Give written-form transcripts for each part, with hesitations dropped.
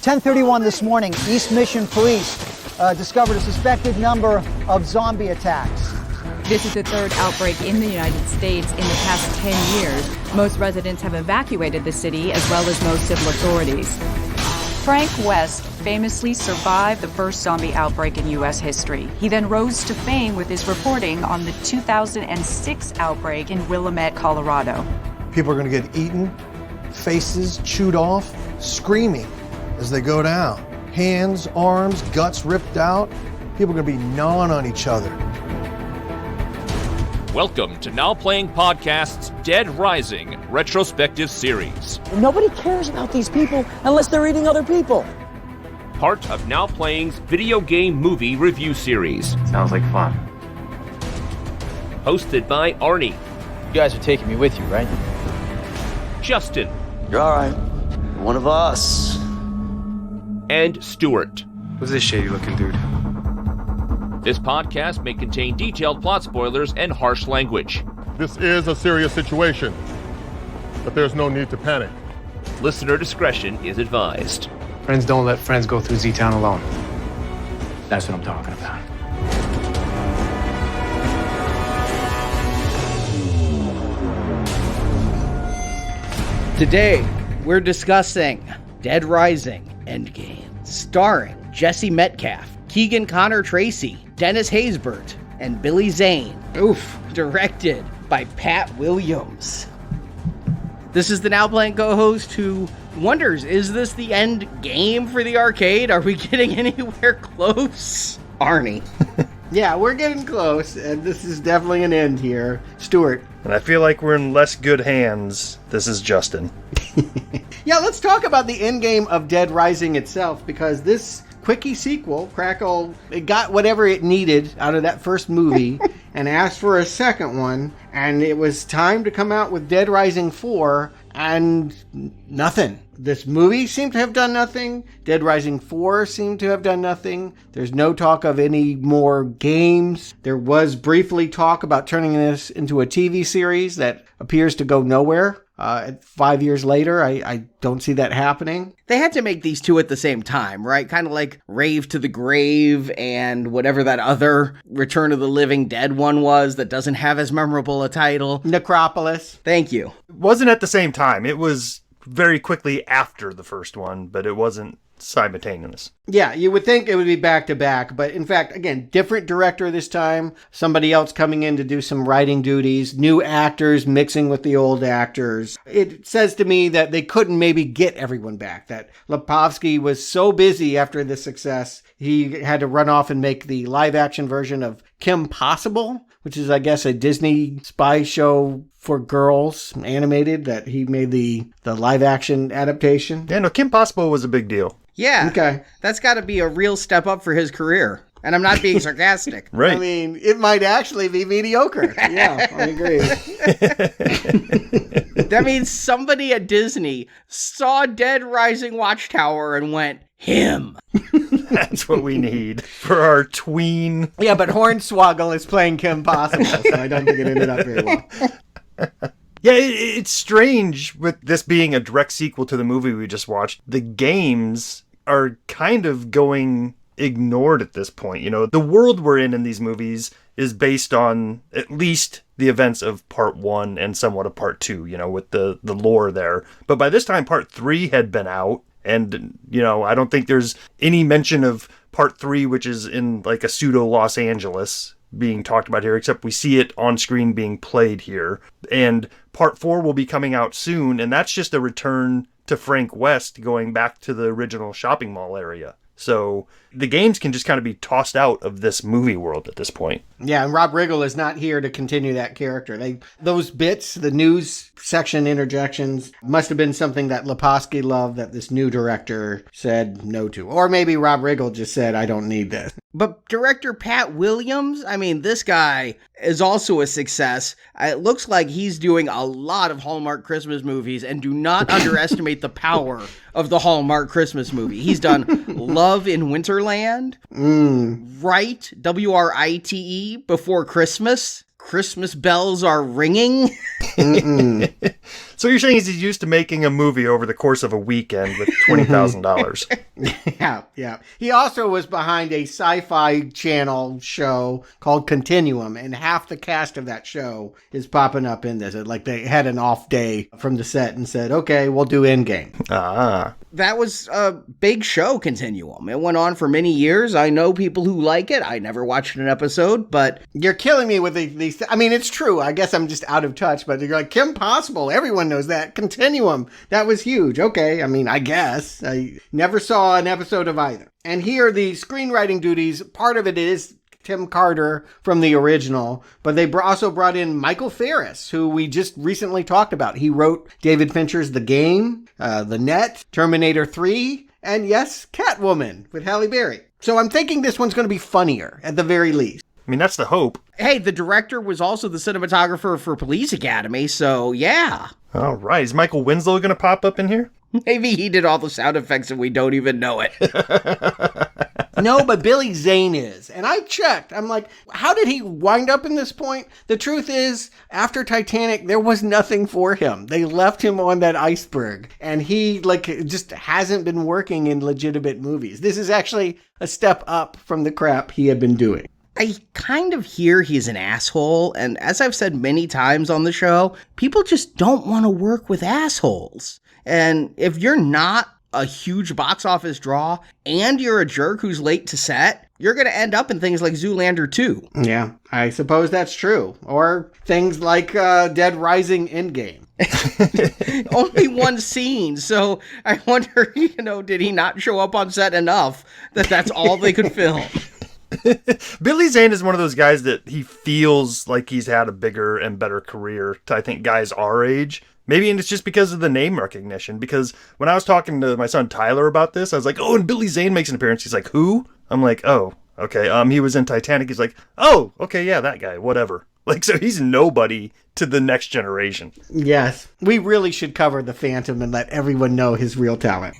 10:31 this morning, East Mission Police discovered a suspected number of zombie attacks. This is the third outbreak in the United States in the past 10 years. Most residents have evacuated the city, as well as most civil authorities. Frank West famously survived the first zombie outbreak in U.S. history. He then rose to fame with his reporting on the 2006 outbreak in Willamette, Colorado. People are going to get eaten, faces chewed off, screaming as they go down. Hands, arms, guts ripped out. People are going to be gnawing on each other. Welcome to Now Playing Podcast's Dead Rising retrospective series. Nobody cares about these people unless they're eating other people. Part of Now Playing's video game movie review series. Sounds like fun. Hosted by Arnie. You guys are taking me with you, right? Justin. You're all right. One of us. And Stuart. Who's this shady-looking dude? This podcast may contain detailed plot spoilers and harsh language. This is a serious situation, but there's no need to panic. Listener discretion is advised. Friends don't let friends go through Z-Town alone. That's what I'm talking about. Today, we're discussing Dead Rising Endgame, starring Jesse Metcalfe, Keegan-Connor Tracy, Dennis Haysbert, and Billy Zane. Oof. Directed by Pat Williams. This is the Now Playing co-host who wonders, is this the end game for the arcade? Are we getting anywhere close? Arnie. Yeah, we're getting close, and this is definitely an end here. Stuart. And I feel like we're in less good hands. This is Justin. Yeah, let's talk about the end game of Dead Rising itself, because this quickie sequel, Crackle, it got whatever it needed out of that first movie and asked for a second one, and it was time to come out with Dead Rising 4, and nothing. This movie seemed to have done nothing. Dead Rising 4 seemed to have done nothing. There's no talk of any more games. There was briefly talk about turning this into a TV series that appears to go nowhere. 5 years later, I don't see that happening. They had to make these two at the same time, right? Kind of like Rave to the Grave and whatever that other Return of the Living Dead one was that doesn't have as memorable a title. Necropolis. Thank you. It wasn't at the same time. It was very quickly after the first one, but it wasn't simultaneous. Yeah, you would think it would be back to back, but in fact, again, different director this time, somebody else coming in to do some writing duties, new actors mixing with the old actors. It says to me that they couldn't maybe get everyone back, that Lipovsky was so busy after the success, he had to run off and make the live action version of Kim Possible, which is, I guess, a Disney spy show for girls, animated, that he made the live action adaptation. Yeah, no, Kim Possible was a big deal. Yeah. Okay. That's got to be a real step up for his career. And I'm not being sarcastic. Right. I mean, it might actually be mediocre. Yeah, I agree. That means somebody at Disney saw Dead Rising Watchtower and went, him. That's what we need for our tween. Yeah, but Hornswoggle is playing Kim Possible, so I don't think it ended up very well. Yeah, it's strange with this being a direct sequel to the movie we just watched. The games are kind of going ignored at this point. You know, the world we're in these movies is based on at least the events of part 1 and somewhat of part 2, you know, with the lore there. But by this time, part 3 had been out. And, you know, I don't think there's any mention of part 3, which is in like a pseudo Los Angeles, being talked about here, except we see it on screen being played here. And part 4 will be coming out soon, and that's just a return to Frank West going back to the original shopping mall area. So the games can just kind of be tossed out of this movie world at this point. Yeah, and Rob Riggle is not here to continue that character. Those bits, the news section interjections, must have been something that Lipovsky loved that this new director said no to. Or maybe Rob Riggle just said, I don't need this. But director Pat Williams, I mean, this guy is also a success. It looks like he's doing a lot of Hallmark Christmas movies, and do not underestimate the power of the Hallmark Christmas movie. He's done Love in Winterland, Wright, Write, Before Christmas, Christmas bells are ringing. So you're saying he's used to making a movie over the course of a weekend with $20,000. Yeah. He also was behind a sci-fi channel show called Continuum, and half the cast of that show is popping up in this. Like they had an off day from the set and said, okay, we'll do Endgame. That was a big show, Continuum. It went on for many years. I know people who like it. I never watched an episode, but... You're killing me with these... I mean, it's true. I guess I'm just out of touch, but you're like, Kim Possible. Everyone knows that. Continuum. That was huge. Okay. I mean, I guess. I never saw an episode of either. And here, the screenwriting duties, part of it is Tim Carter from the original, but they also brought in Michael Ferris, who we just recently talked about. He wrote David Fincher's The Game, The Net, Terminator 3, and yes, Catwoman with Halle Berry. So I'm thinking this one's going to be funnier, at the very least. I mean, that's the hope. Hey, the director was also the cinematographer for Police Academy, so yeah. All right. Is Michael Winslow going to pop up in here? Maybe he did all the sound effects and we don't even know it. No, but Billy Zane is. And I checked. I'm like, how did he wind up in this point? The truth is, after Titanic, there was nothing for him. They left him on that iceberg. And he, just hasn't been working in legitimate movies. This is actually a step up from the crap he had been doing. I kind of hear he's an asshole, and as I've said many times on the show, people just don't want to work with assholes. And if you're not a huge box office draw, and you're a jerk who's late to set, you're going to end up in things like Zoolander 2. Yeah, I suppose that's true. Or things like Dead Rising Endgame. Only one scene, so I wonder, did he not show up on set enough that that's all they could film? Billy Zane is one of those guys that he feels like he's had a bigger and better career to, I think, guys our age. Maybe it's just because of the name recognition. Because when I was talking to my son Tyler about this, I was like, oh, and Billy Zane makes an appearance. He's like, who? I'm like, oh, okay. He was in Titanic. He's like, oh, okay, yeah, that guy, whatever. So he's nobody to the next generation. Yes. We really should cover the Phantom and let everyone know his real talent.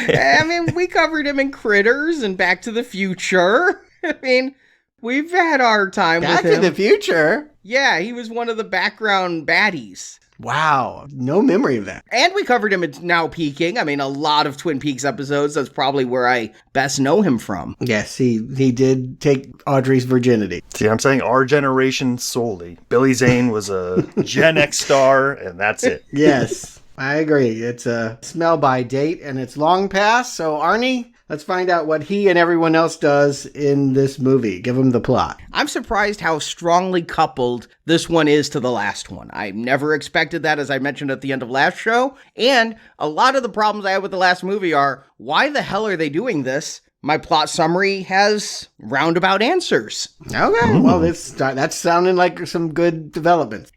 I mean, we covered him in Critters and Back to the Future. I mean, we've had our time with him. Back to the Future? Yeah, he was one of the background baddies. Wow, no memory of that. And we covered him in Now Peaking. I mean, a lot of Twin Peaks episodes. That's probably where I best know him from. Yes, he did take Audrey's virginity. See, I'm saying our generation solely. Billy Zane was a Gen X star, and that's it. Yes, I agree. It's a smell by date, and it's long past. So, Arnie, let's find out what he and everyone else does in this movie. Give him the plot. I'm surprised how strongly coupled this one is to the last one. I never expected that, as I mentioned at the end of last show. And a lot of the problems I have with the last movie are, why the hell are they doing this? My plot summary has roundabout answers. Okay, well, that's sounding like some good developments.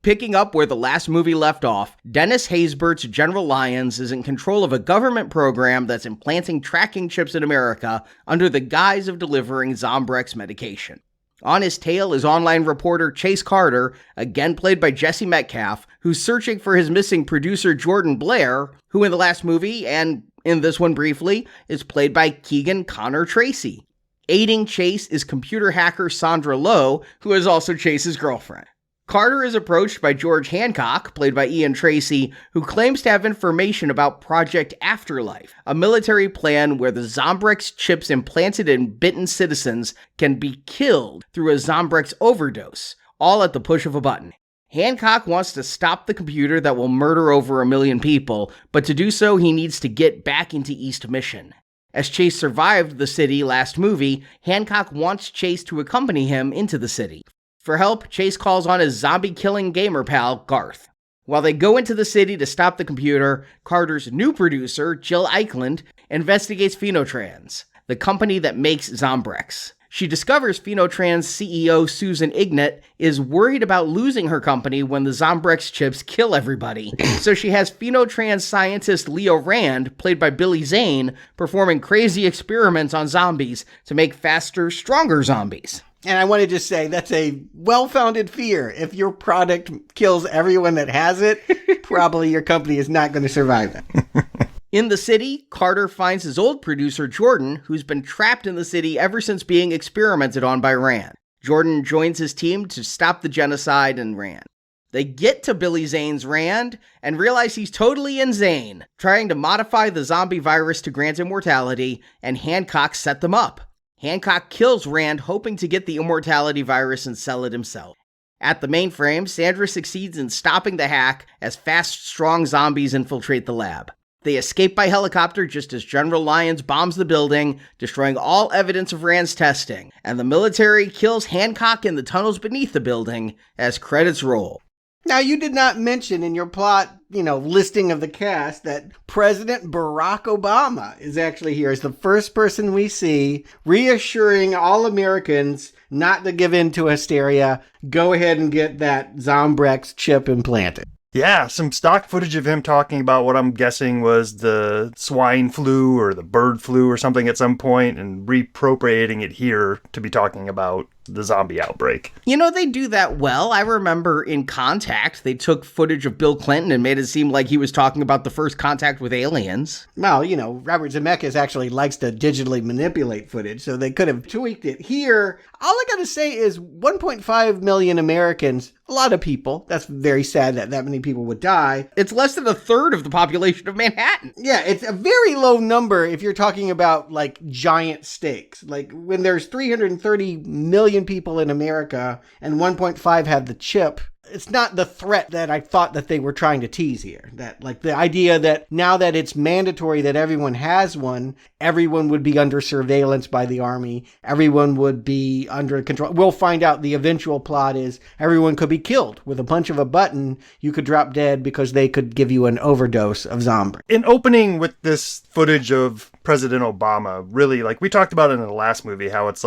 Picking up where the last movie left off, Dennis Haysbert's General Lyons is in control of a government program that's implanting tracking chips in America under the guise of delivering Zombrex medication. On his tail is online reporter Chase Carter, again played by Jesse Metcalfe, who's searching for his missing producer Jordan Blair, who in the last movie, and in this one briefly, is played by Keegan Connor Tracy. Aiding Chase is computer hacker Sandra Lowe, who is also Chase's girlfriend. Carter is approached by George Hancock, played by Ian Tracy, who claims to have information about Project Afterlife, a military plan where the Zombrex chips implanted in bitten citizens can be killed through a Zombrex overdose, all at the push of a button. Hancock wants to stop the computer that will murder over 1 million people, but to do so he needs to get back into East Mission. As Chase survived the city last movie, Hancock wants Chase to accompany him into the city. For help, Chase calls on his zombie-killing gamer pal, Garth. While they go into the city to stop the computer, Carter's new producer, Jill Eichland, investigates Phenotrans, the company that makes Zombrex. She discovers Phenotrans CEO Susan Ignat is worried about losing her company when the Zombrex chips kill everybody, so she has Phenotrans scientist Leo Rand, played by Billy Zane, performing crazy experiments on zombies to make faster, stronger zombies. And I want to just say that's a well-founded fear. If your product kills everyone that has it, probably your company is not going to survive that. In the city, Carter finds his old producer, Jordan, who's been trapped in the city ever since being experimented on by Rand. Jordan joins his team to stop the genocide in Rand. They get to Billy Zane's Rand and realize he's totally insane, trying to modify the zombie virus to grant immortality, and Hancock set them up. Hancock kills Rand, hoping to get the immortality virus and sell it himself. At the mainframe, Sandra succeeds in stopping the hack as fast, strong zombies infiltrate the lab. They escape by helicopter just as General Lyons bombs the building, destroying all evidence of Rand's testing, and the military kills Hancock in the tunnels beneath the building as credits roll. Now, you did not mention in your plot, listing of the cast that President Barack Obama is actually here as the first person we see, reassuring all Americans not to give in to hysteria. Go ahead and get that Zombrex chip implanted. Yeah, some stock footage of him talking about what I'm guessing was the swine flu or the bird flu or something at some point, and reappropriating it here to be talking about the zombie outbreak. They do that well. I remember in Contact, they took footage of Bill Clinton and made it seem like he was talking about the first contact with aliens. Well, Robert Zemeckis actually likes to digitally manipulate footage, so they could have tweaked it. Here, all I gotta say is 1.5 million Americans, a lot of people. That's very sad that many people would die. It's less than a third of the population of Manhattan. Yeah, it's a very low number if you're talking about, giant stakes. When there's 330 million people in America and 1.5 have the chip, it's not the threat that I thought that they were trying to tease here. That, the idea that now that it's mandatory that everyone has one, everyone would be under surveillance by the army. Everyone would be under control. We'll find out the eventual plot is everyone could be killed. With a punch of a button, you could drop dead because they could give you an overdose of zombie. In opening with this footage of President Obama, really, we talked about it in the last movie, how it's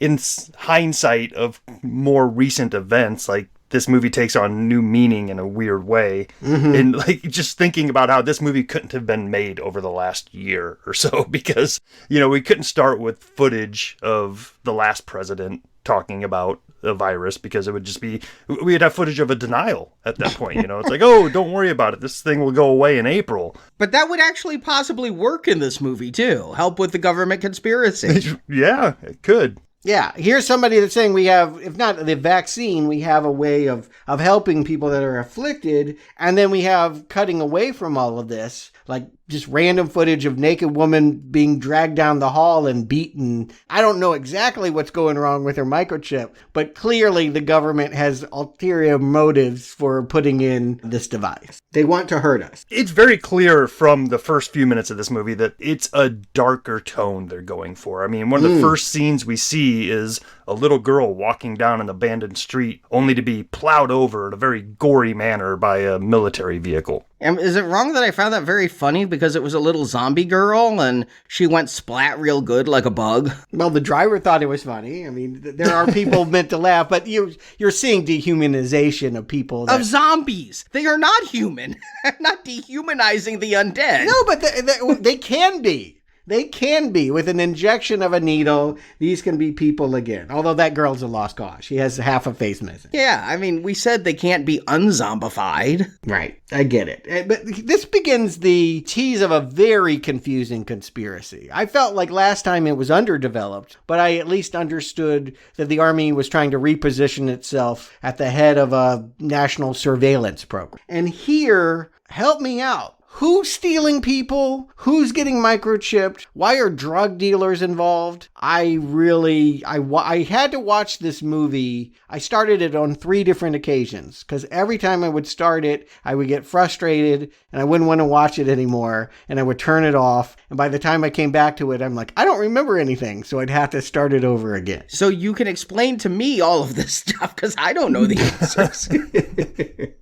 in hindsight of more recent events, this movie takes on new meaning in a weird way. Mm-hmm. And just thinking about how this movie couldn't have been made over the last year or so, because, we couldn't start with footage of the last president talking about a virus, because it would just be, we'd have footage of a denial at that point. It's oh, don't worry about it. This thing will go away in April. But that would actually possibly work in this movie too. Help with the government conspiracy. Yeah, it could. Yeah, here's somebody that's saying we have, if not the vaccine, we have a way of helping people that are afflicted. And then we have cutting away from all of this, just random footage of naked woman being dragged down the hall and beaten. I don't know exactly what's going wrong with her microchip, but clearly the government has ulterior motives for putting in this device. They want to hurt us. It's very clear from the first few minutes of this movie that it's a darker tone they're going for. I mean, one of the first scenes we see is a little girl walking down an abandoned street, only to be plowed over in a very gory manner by a military vehicle. And is it wrong that I found that very funny because it was a little zombie girl and she went splat real good like a bug? Well, the driver thought it was funny. I mean, there are people meant to laugh, but you're seeing dehumanization of people. Of zombies. They are not human. I'm not dehumanizing the undead. No, but they can be. They can be. With an injection of a needle, these can be people again. Although that girl's a lost cause. She has half a face missing. Yeah, I mean, we said they can't be unzombified. Right, I get it. But this begins the tease of a very confusing conspiracy. I felt like last time it was underdeveloped, but I at least understood that the Army was trying to reposition itself at the head of a national surveillance program. And here, help me out. Who's stealing people? Who's getting microchipped? Why are drug dealers involved? I had to watch this movie. I started it on 3 different occasions because every time I would start it, I would get frustrated and I wouldn't want to watch it anymore and I would turn it off. And by the time I came back to it, I'm like, I don't remember anything. So I'd have to start it over again. So you can explain to me all of this stuff because I don't know the answers.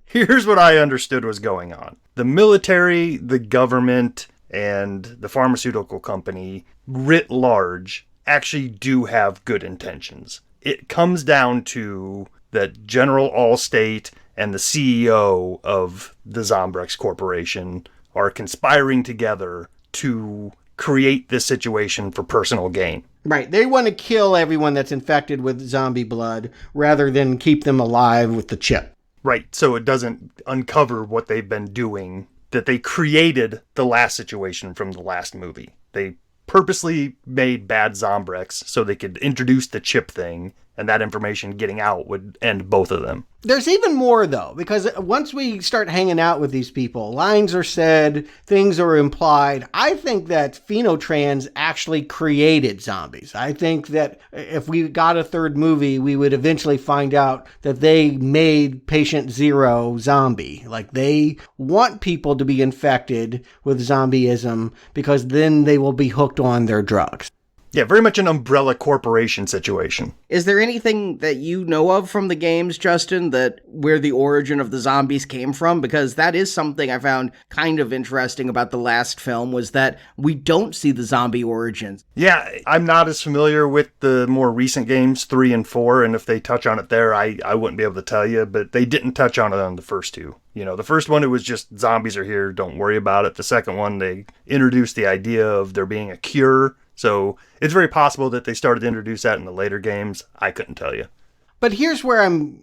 Here's what I understood was going on. The military, the government, and the pharmaceutical company, writ large, actually do have good intentions. It comes down to that General Allstate and the CEO of the Zombrex Corporation are conspiring together to create this situation for personal gain. Right. They want to kill everyone that's infected with zombie blood rather than keep them alive with the chip. Right, so it doesn't uncover what they've been doing, that they created the last situation from the last movie. They purposely made bad Zombrex so they could introduce the chip thing and that information getting out would end both of them. There's even more, though, because once we start hanging out with these people, lines are said, things are implied. I think that Phenotrans actually created zombies. I think that if we got a third movie, we would eventually find out that they made Patient Zero zombie. Like, they want people to be infected with zombieism because then they will be hooked on their drugs. Yeah, very much an umbrella corporation situation. Is there anything that you know of from the games, Justin, that where the origin of the zombies came from? Because that is something I found kind of interesting about the last film, was that we don't see the zombie origins. Yeah, I'm not as familiar with the more recent games, 3 and 4, and if they touch on it there, I wouldn't be able to tell you, but they didn't touch on it on the first two. You know, the first one, it was just zombies are here, don't worry about it. The second one, they introduced the idea of there being a cure. So it's very possible that they started to introduce that in the later games. I couldn't tell you. But here's where I'm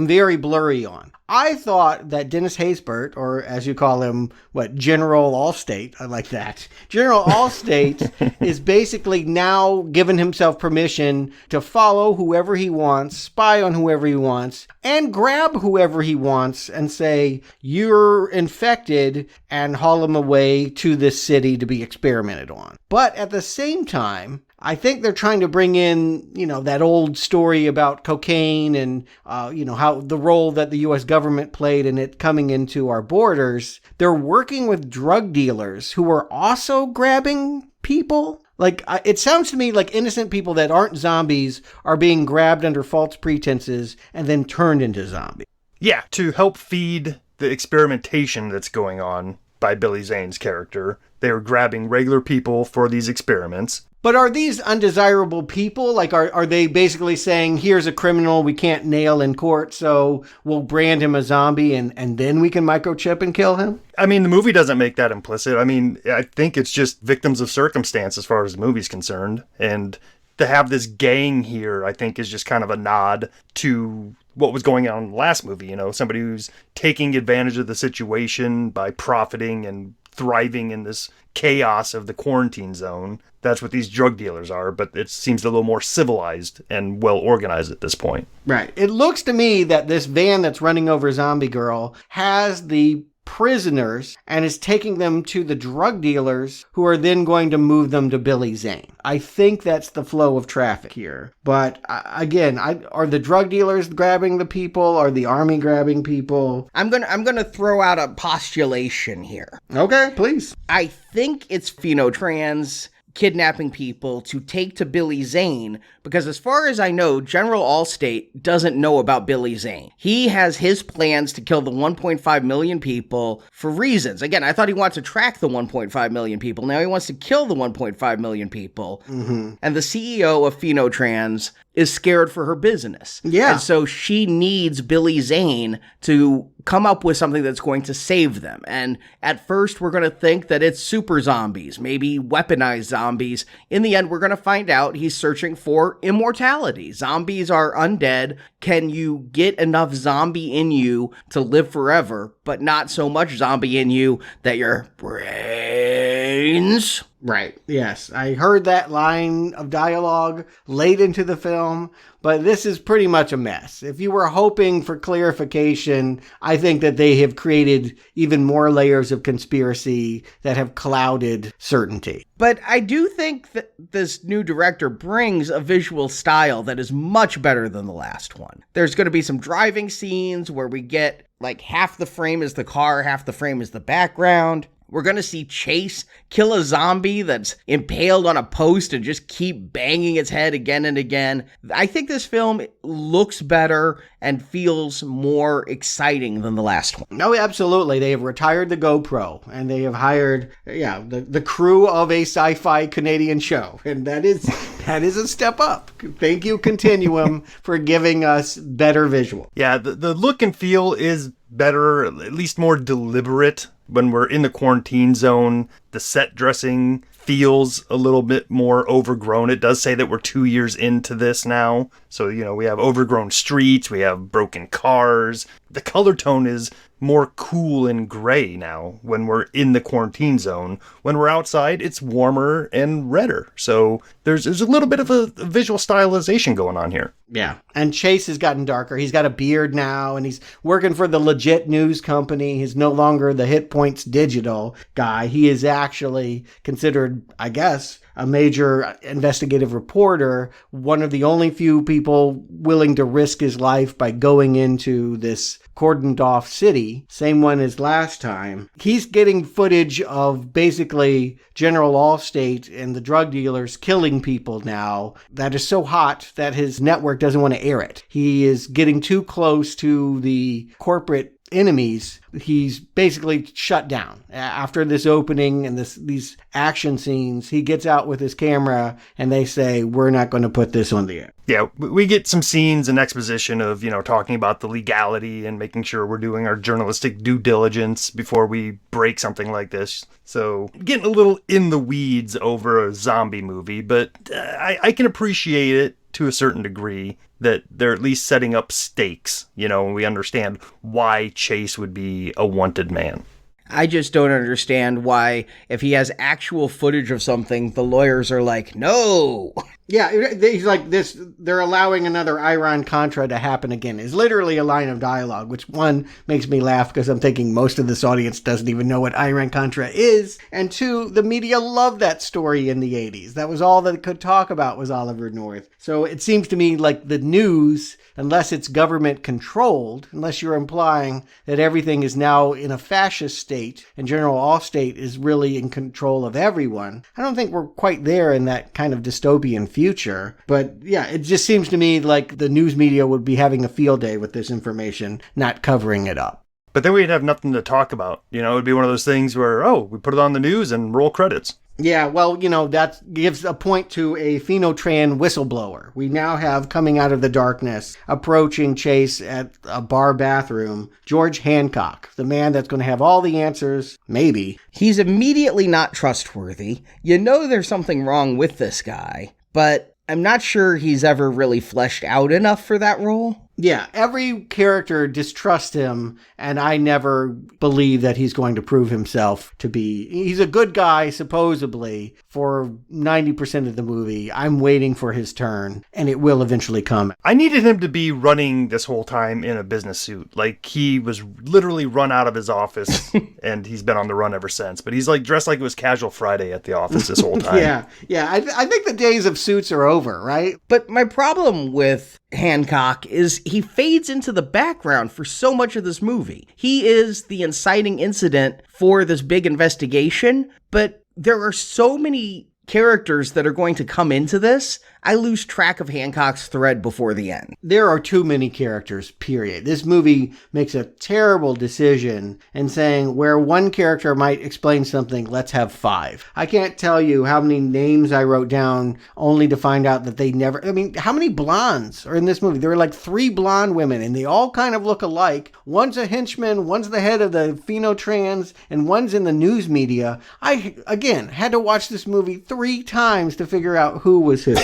very blurry on. I thought that Dennis Haysbert, or as you call him, General Allstate, I like that. General Allstate is basically now given himself permission to follow whoever he wants, spy on whoever he wants, and grab whoever he wants and say, you're infected, and haul him away to this city to be experimented on. But at the same time, I think they're trying to bring in, that old story about cocaine and, how the role that the U.S. government played in it coming into our borders. They're working with drug dealers who are also grabbing people. Like, it sounds to me like innocent people that aren't zombies are being grabbed under false pretenses and then turned into zombies. Yeah, to help feed the experimentation that's going on by Billy Zane's character. They were grabbing regular people for these experiments. But are these undesirable people? Like, are they basically saying, here's a criminal we can't nail in court, so we'll brand him a zombie and then we can microchip and kill him? I mean, the movie doesn't make that implicit. I mean, I think it's just victims of circumstance as far as the movie's concerned. And to have this gang here, I think, is just kind of a nod to what was going on in the last movie. Somebody who's taking advantage of the situation by profiting and thriving in this chaos of the quarantine zone. That's what these drug dealers are, but it seems a little more civilized and well organized at this point. Right. It looks to me that this van that's running over Zombie Girl has the prisoners and is taking them to the drug dealers who are then going to move them to Billy Zane. I think that's the flow of traffic here. But again, are the drug dealers grabbing the people? Are the army grabbing people? I'm gonna throw out a postulation here. Okay, please. I think it's Phenotrans kidnapping people to take to Billy Zane, because as far as I know, General Allstate doesn't know about Billy Zane. He has his plans to kill the 1.5 million people for reasons. Again, I thought he wanted to track the 1.5 million people. Now he wants to kill the 1.5 million people. Mm-hmm. And the CEO of Phenotrans is scared for her business. Yeah. And so she needs Billy Zane to come up with something that's going to save them. And at first, we're going to think that it's super zombies, maybe weaponized zombies. In the end, we're going to find out he's searching for immortality. Zombies are undead. Can you get enough zombie in you to live forever, but not so much zombie in you that your brains... Right. Yes. I heard that line of dialogue late into the film, but this is pretty much a mess. If you were hoping for clarification, I think that they have created even more layers of conspiracy that have clouded certainty. But I do think that this new director brings a visual style that is much better than the last one. There's going to be some driving scenes where we get like half the frame is the car, half the frame is the background. We're going to see Chase kill a zombie that's impaled on a post and just keep banging its head again and again. I think this film looks better and feels more exciting than the last one. No, absolutely. They have retired the GoPro and they have hired, the crew of a sci-fi Canadian show. And that is a step up. Thank you, Continuum, for giving us better visual. Yeah, the look and feel is better, at least more deliberate. When we're in the quarantine zone, the set dressing feels a little bit more overgrown. It does say that we're 2 years into this now. So, we have overgrown streets, we have broken cars. The color tone is more cool and gray now when we're in the quarantine zone. When we're outside, it's warmer and redder. So there's a little bit of a visual stylization going on here. Yeah. And Chase has gotten darker. He's got a beard now, and he's working for the legit news company. He's no longer the Hit Points Digital guy. He is actually considered, I guess, a major investigative reporter, one of the only few people willing to risk his life by going into this cordoned off city, same one as last time. He's getting footage of basically General Allstate and the drug dealers killing people now that is so hot that his network doesn't want to air it. He is getting too close to the corporate enemies. He's basically shut down. After this opening and these action scenes, he gets out with his camera and they say, we're not going to put this on the air. Yeah, we get some scenes and exposition of, talking about the legality and making sure we're doing our journalistic due diligence before we break something like this. So getting a little in the weeds over a zombie movie, but I can appreciate it to a certain degree that they're at least setting up stakes, and we understand why Chase would be a wanted man. I just don't understand why, if he has actual footage of something, the lawyers are like, no. Yeah, he's like this. They're allowing another Iran-Contra to happen again. It's literally a line of dialogue, which one makes me laugh because I'm thinking most of this audience doesn't even know what Iran-Contra is. And two, the media loved that story in the 80s. That was all that it could talk about was Oliver North. So it seems to me like the news, unless it's government controlled, unless you're implying that everything is now in a fascist state and General Allstate is really in control of everyone, I don't think we're quite there in that kind of dystopian future. But yeah, it just seems to me like the news media would be having a field day with this information, not covering it up. But then we'd have nothing to talk about. It would be one of those things where, we put it on the news and roll credits. Yeah, well, that gives a point to a Phenotran whistleblower. We now have, coming out of the darkness, approaching Chase at a bar bathroom, George Hancock, the man that's going to have all the answers, maybe. He's immediately not trustworthy. There's something wrong with this guy, but I'm not sure he's ever really fleshed out enough for that role. Yeah, every character distrusts him, and I never believe that he's going to prove himself to be... He's a good guy, supposedly, for 90% of the movie. I'm waiting for his turn, and it will eventually come. I needed him to be running this whole time in a business suit. Like, he was literally run out of his office, and he's been on the run ever since. But he's, dressed like it was Casual Friday at the office this whole time. Yeah. I think the days of suits are over, right? But my problem with Hancock is he fades into the background for so much of this movie. He is the inciting incident for this big investigation, but there are so many characters that are going to come into this, I lose track of Hancock's thread before the end. There are too many characters, period. This movie makes a terrible decision in saying where one character might explain something, let's have 5. I can't tell you how many names I wrote down only to find out that they never... how many blondes are in this movie? There are 3 blonde women, and they all kind of look alike. One's a henchman, one's the head of the Phenotrans, and one's in the news media. I, again, had to watch this movie 3 times to figure out who was who.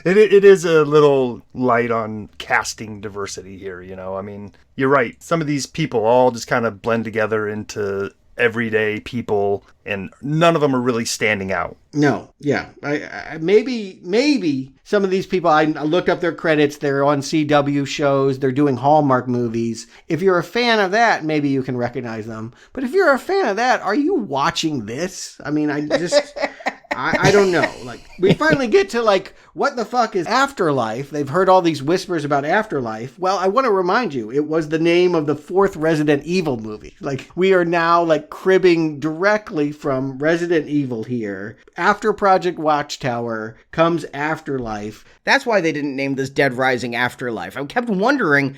It is a little light on casting diversity here, you're right. Some of these people all just kind of blend together into everyday people, and none of them are really standing out. No, yeah. I maybe some of these people, I looked up their credits, they're on CW shows, they're doing Hallmark movies. If you're a fan of that, maybe you can recognize them. But if you're a fan of that, are you watching this? I don't know. We finally get to what the fuck is Afterlife? They've heard all these whispers about Afterlife. Well, I want to remind you, it was the name of the 4th Resident Evil movie. We are now cribbing directly from Resident Evil here. After Project Watchtower comes Afterlife. That's why they didn't name this Dead Rising Afterlife. I kept wondering,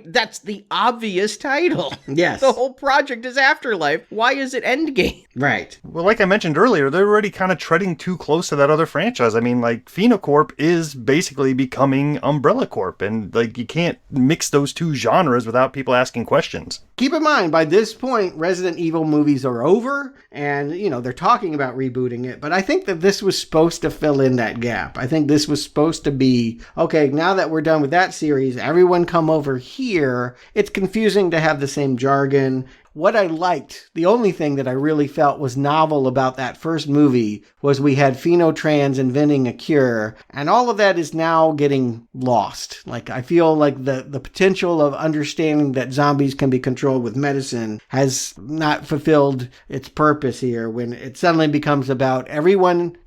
that's the obvious title. Yes. The whole project is Afterlife. Why is it Endgame? Right. Well, like I mentioned earlier, they're already kind of treading too close to that other franchise. Phenocorp Corp is basically becoming Umbrella Corp. And like, you can't mix those two genres without people asking questions. Keep in mind, by this point, Resident Evil movies are over, and, they're talking about rebooting it, but I think that this was supposed to fill in that gap. I think this was supposed to be, okay, now that we're done with that series, everyone come over here. It's confusing to have the same jargon. What I liked, the only thing that I really felt was novel about that first movie was we had Phenotrans inventing a cure, and all of that is now getting lost. Like, I feel like the potential of understanding that zombies can be controlled with medicine has not fulfilled its purpose here when it suddenly becomes about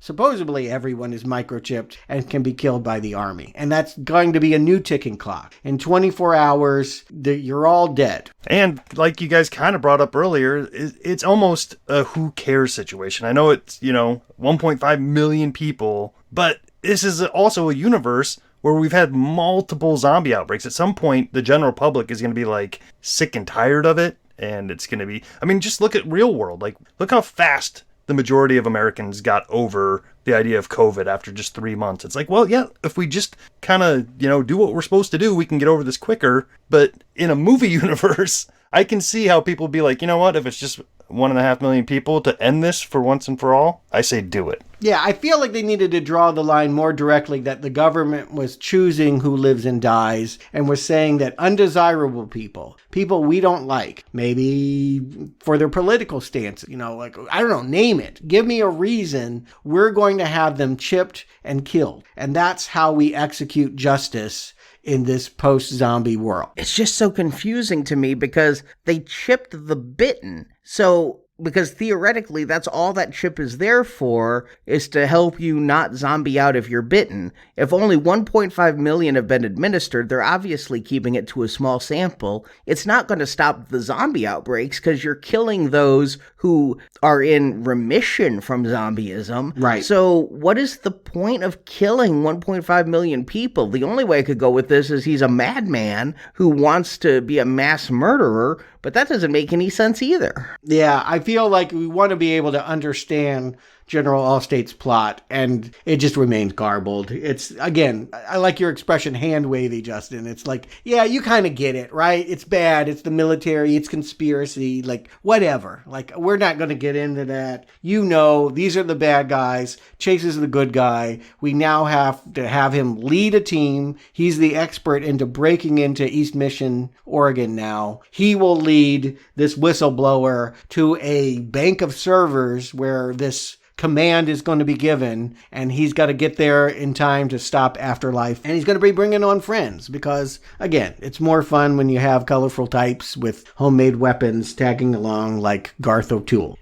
supposedly everyone is microchipped and can be killed by the army. And that's going to be a new ticking clock. In 24 hours, you're all dead. And like you guys kind of brought up earlier, it's almost a who cares situation. I know it's, 1.5 million people, but this is also a universe where we've had multiple zombie outbreaks. At some point, the general public is going to be like sick and tired of it. And it's going to be, just look at real world. Like, look how fast the majority of Americans got over the idea of COVID after just 3 months. It's like, well, yeah, if we just kind of, do what we're supposed to do, we can get over this quicker. But in a movie universe, I can see how people be like, you know what, if it's just 1.5 million people to end this for once and for all, I say do it. Yeah, I feel like they needed to draw the line more directly that the government was choosing who lives and dies and was saying that undesirable people we don't like, maybe for their political stance, I don't know, name it. Give me a reason. We're going to have them chipped and killed. And that's how we execute justice in this post-zombie world. It's just so confusing to me because they chipped the bitten. So, because theoretically, that's all that chip is there for, is to help you not zombie out if you're bitten. If only 1.5 million have been administered, they're obviously keeping it to a small sample. It's not going to stop the zombie outbreaks because you're killing those who are in remission from zombieism. Right. So what is the point of killing 1.5 million people? The only way I could go with this is he's a madman who wants to be a mass murderer, but that doesn't make any sense either. Yeah, I feel like we want to be able to understand General Allstate's plot, and it just remains garbled. It's, again, I like your expression hand-wavy, Justin. It's like, yeah, you kind of get it, right? It's bad. It's the military. It's conspiracy. Like, whatever. Like, we're not going to get into that. These are the bad guys. Chase is the good guy. We now have to have him lead a team. He's the expert into breaking into East Mission, Oregon now. He will lead this whistleblower to a bank of servers where this command is going to be given, and he's got to get there in time to stop Afterlife, and he's going to be bringing on friends because, again, it's more fun when you have colorful types with homemade weapons tagging along like Garth O'Toole.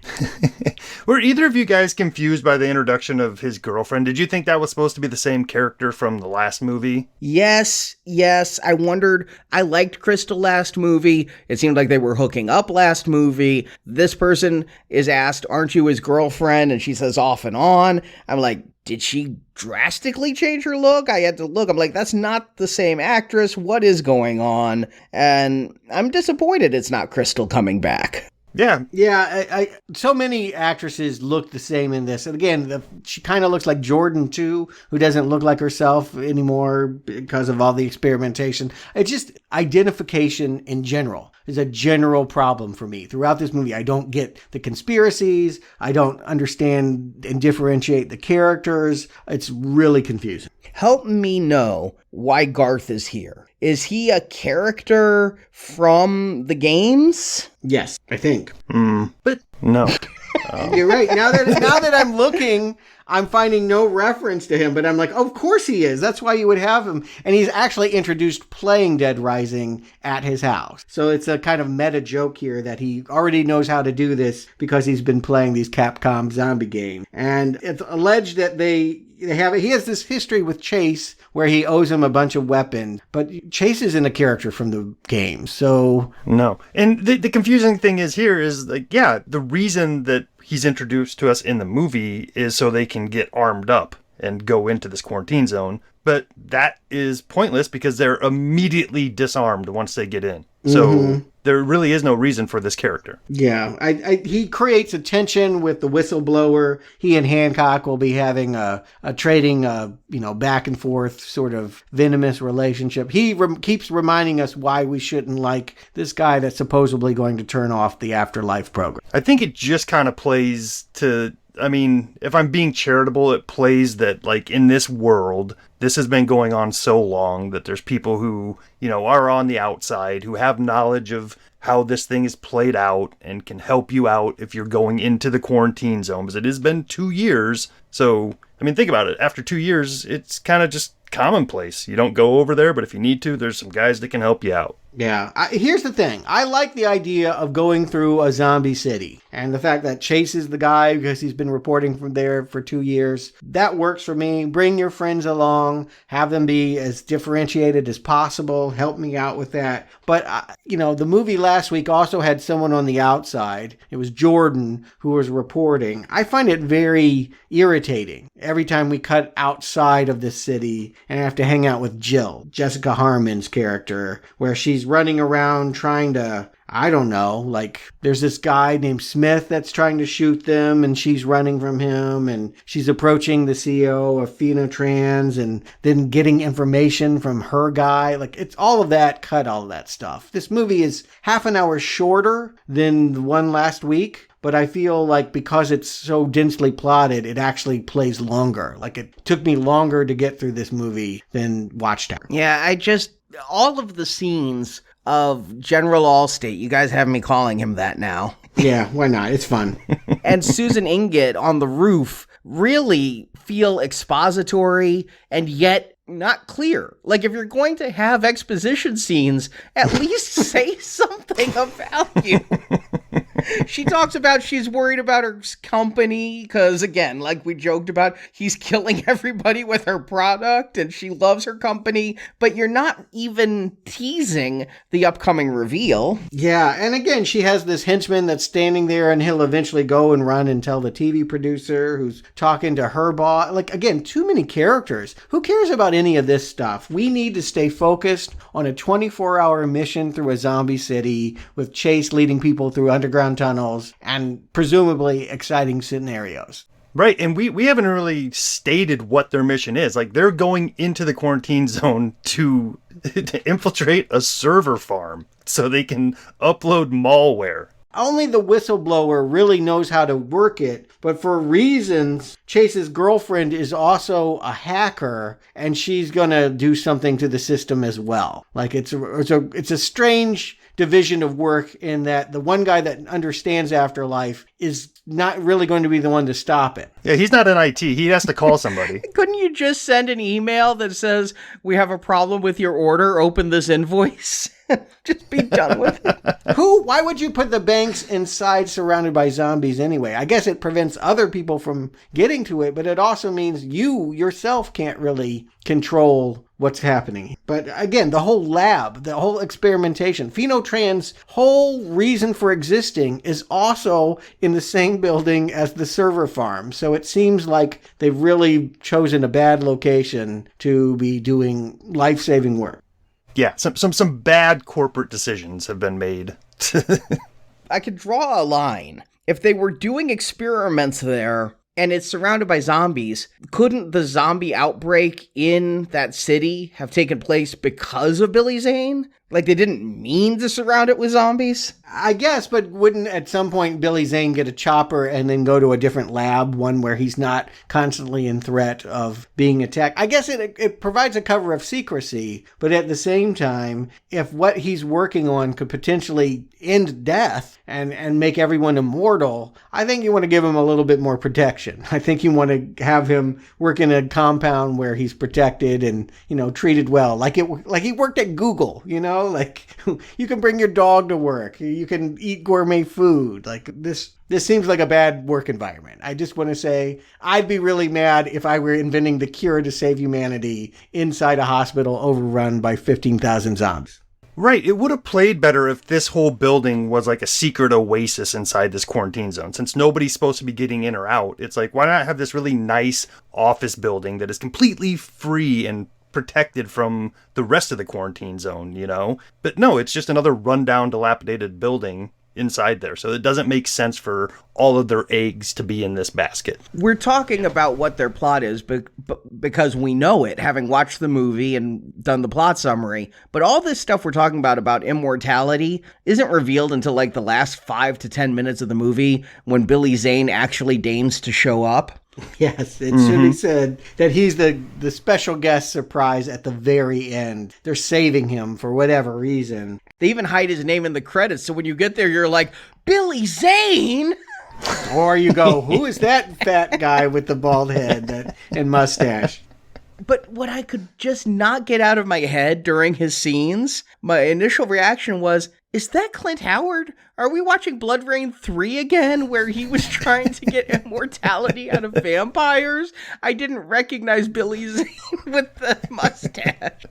Were either of you guys confused by the introduction of his girlfriend? Did you think that was supposed to be the same character from the last movie? Yes. I wondered. I liked Crystal last movie. It seemed like they were hooking up last movie. This person is asked, aren't you his girlfriend? And she says, off and on. I'm like, did she drastically change her look? I had to look. I'm like, that's not the same actress. What is going on? And I'm disappointed it's not Crystal coming back. Yeah. Yeah, so many actresses look the same in this. And again, she kind of looks like Jordan, too, who doesn't look like herself anymore because of all the experimentation. It's just identification in general is a general problem for me. Throughout this movie, I don't get the conspiracies. I don't understand and differentiate the characters. It's really confusing. Help me know why Garth is here. Is he a character from the games? Yes, I think. But no. You're right. Now that I'm looking, I'm finding no reference to him, but I'm like, of course he is. That's why you would have him. And he's actually introduced playing Dead Rising at his house. So it's a kind of meta joke here that he already knows how to do this because he's been playing these Capcom zombie games. And it's alleged that he has this history with Chase where he owes him a bunch of weapons, but Chase isn't a character from the game, so... No. And the confusing thing is like, yeah, the reason that he's introduced to us in the movie is so they can get armed up and go into this quarantine zone, but that is pointless because they're immediately disarmed once they get in. So there really is no reason for this character. Yeah, he creates a tension with the whistleblower. He and Hancock will be having a trading, back and forth sort of venomous relationship. He keeps reminding us why we shouldn't like this guy that's supposedly going to turn off the Afterlife program. I think it just kind of plays to, if I'm being charitable, it plays that, like, in this world, this has been going on so long that there's people who, are on the outside, who have knowledge of how this thing is played out and can help you out if you're going into the quarantine zone, because it has been 2 years. So, think about it. After 2 years, it's kind of just commonplace. You don't go over there, but if you need to, there's some guys that can help you out. Yeah. Here's the thing. I like the idea of going through a zombie city, and the fact that Chase is the guy because he's been reporting from there for 2 years. That works for me. Bring your friends along. Have them be as differentiated as possible. Help me out with that. But, the movie last week also had someone on the outside. It was Jordan who was reporting. I find it very irritating every time we cut outside of the city and have to hang out with Jill, Jessica Harmon's character, where she's running around trying to, there's this guy named Smith that's trying to shoot them, and she's running from him, and she's approaching the CEO of Phenotrans and then getting information from her guy. It's all of that, cut all of that stuff. This movie is half an hour shorter than the one last week, but I feel like because it's so densely plotted, it actually plays longer. It took me longer to get through this movie than Watchtower. Yeah, all of the scenes of General Allstate, you guys have me calling him that now. Yeah, why not? It's fun. And Susan Inget on the roof really feel expository and yet not clear. If you're going to have exposition scenes, at least say something about you. She talks about she's worried about her company because, again, like we joked about, he's killing everybody with her product and she loves her company, but you're not even teasing the upcoming reveal. Yeah, and again, she has this henchman that's standing there and he'll eventually go and run and tell the TV producer who's talking to her boss. Again, too many characters. Who cares about any of this stuff? We need to stay focused on a 24-hour mission through a zombie city with Chase leading people through underground tunnels and presumably exciting scenarios. Right, and we haven't really stated what their mission is. They're going into the quarantine zone to infiltrate a server farm so they can upload malware. Only the whistleblower really knows how to work it, but for reasons, Chase's girlfriend is also a hacker, and she's gonna do something to the system as well. It's a strange division of work in that the one guy that understands Afterlife is not really going to be the one to stop it. Yeah, he's not in IT. He has to call somebody. Couldn't you just send an email that says, "We have a problem with your order, open this invoice"? Just be done with it. Why would you put the banks inside surrounded by zombies anyway? I guess it prevents other people from getting to it, but it also means you yourself can't really control what's happening. But again, the whole lab, the whole experimentation, Phenotrans' whole reason for existing is also in the same building as the server farm. So it seems like they've really chosen a bad location to be doing life-saving work. Yeah, some bad corporate decisions have been made. I could draw a line. If they were doing experiments there and it's surrounded by zombies, couldn't the zombie outbreak in that city have taken place because of Billy Zane? They didn't mean to surround it with zombies? I guess, but wouldn't at some point Billy Zane get a chopper and then go to a different lab, one where he's not constantly in threat of being attacked? I guess it provides a cover of secrecy, but at the same time, if what he's working on could potentially end death and make everyone immortal, I think you want to give him a little bit more protection. I think you want to have him work in a compound where he's protected and, treated well. Like he worked at Google, you can bring your dog to work. You can eat gourmet food. This seems like a bad work environment. I just want to say I'd be really mad if I were inventing the cure to save humanity inside a hospital overrun by 15,000 zombies. Right, it would have played better if this whole building was like a secret oasis inside this quarantine zone. Since nobody's supposed to be getting in or out, it's why not have this really nice office building that is completely free and protected from the rest of the quarantine zone, you know? But no, it's just another rundown, dilapidated building inside there. So it doesn't make sense for all of their eggs to be in this basket. We're talking about what their plot is because we know it, having watched the movie and done the plot summary. But all this stuff we're talking about immortality isn't revealed until like the last 5 to 10 minutes of the movie when Billy Zane actually deigns to show up. Yes, it should be said that he's the special guest surprise at the very end. They're saving him for whatever reason. They even hide his name in the credits, so when you get there, you're like, Billy Zane! Or you go, who is that fat guy with the bald head and mustache? But what I could just not get out of my head during his scenes, my initial reaction was, is that Clint Howard? Are we watching Blood Rain 3 again, where he was trying to get immortality out of vampires? I didn't recognize Billy Zane with the mustache.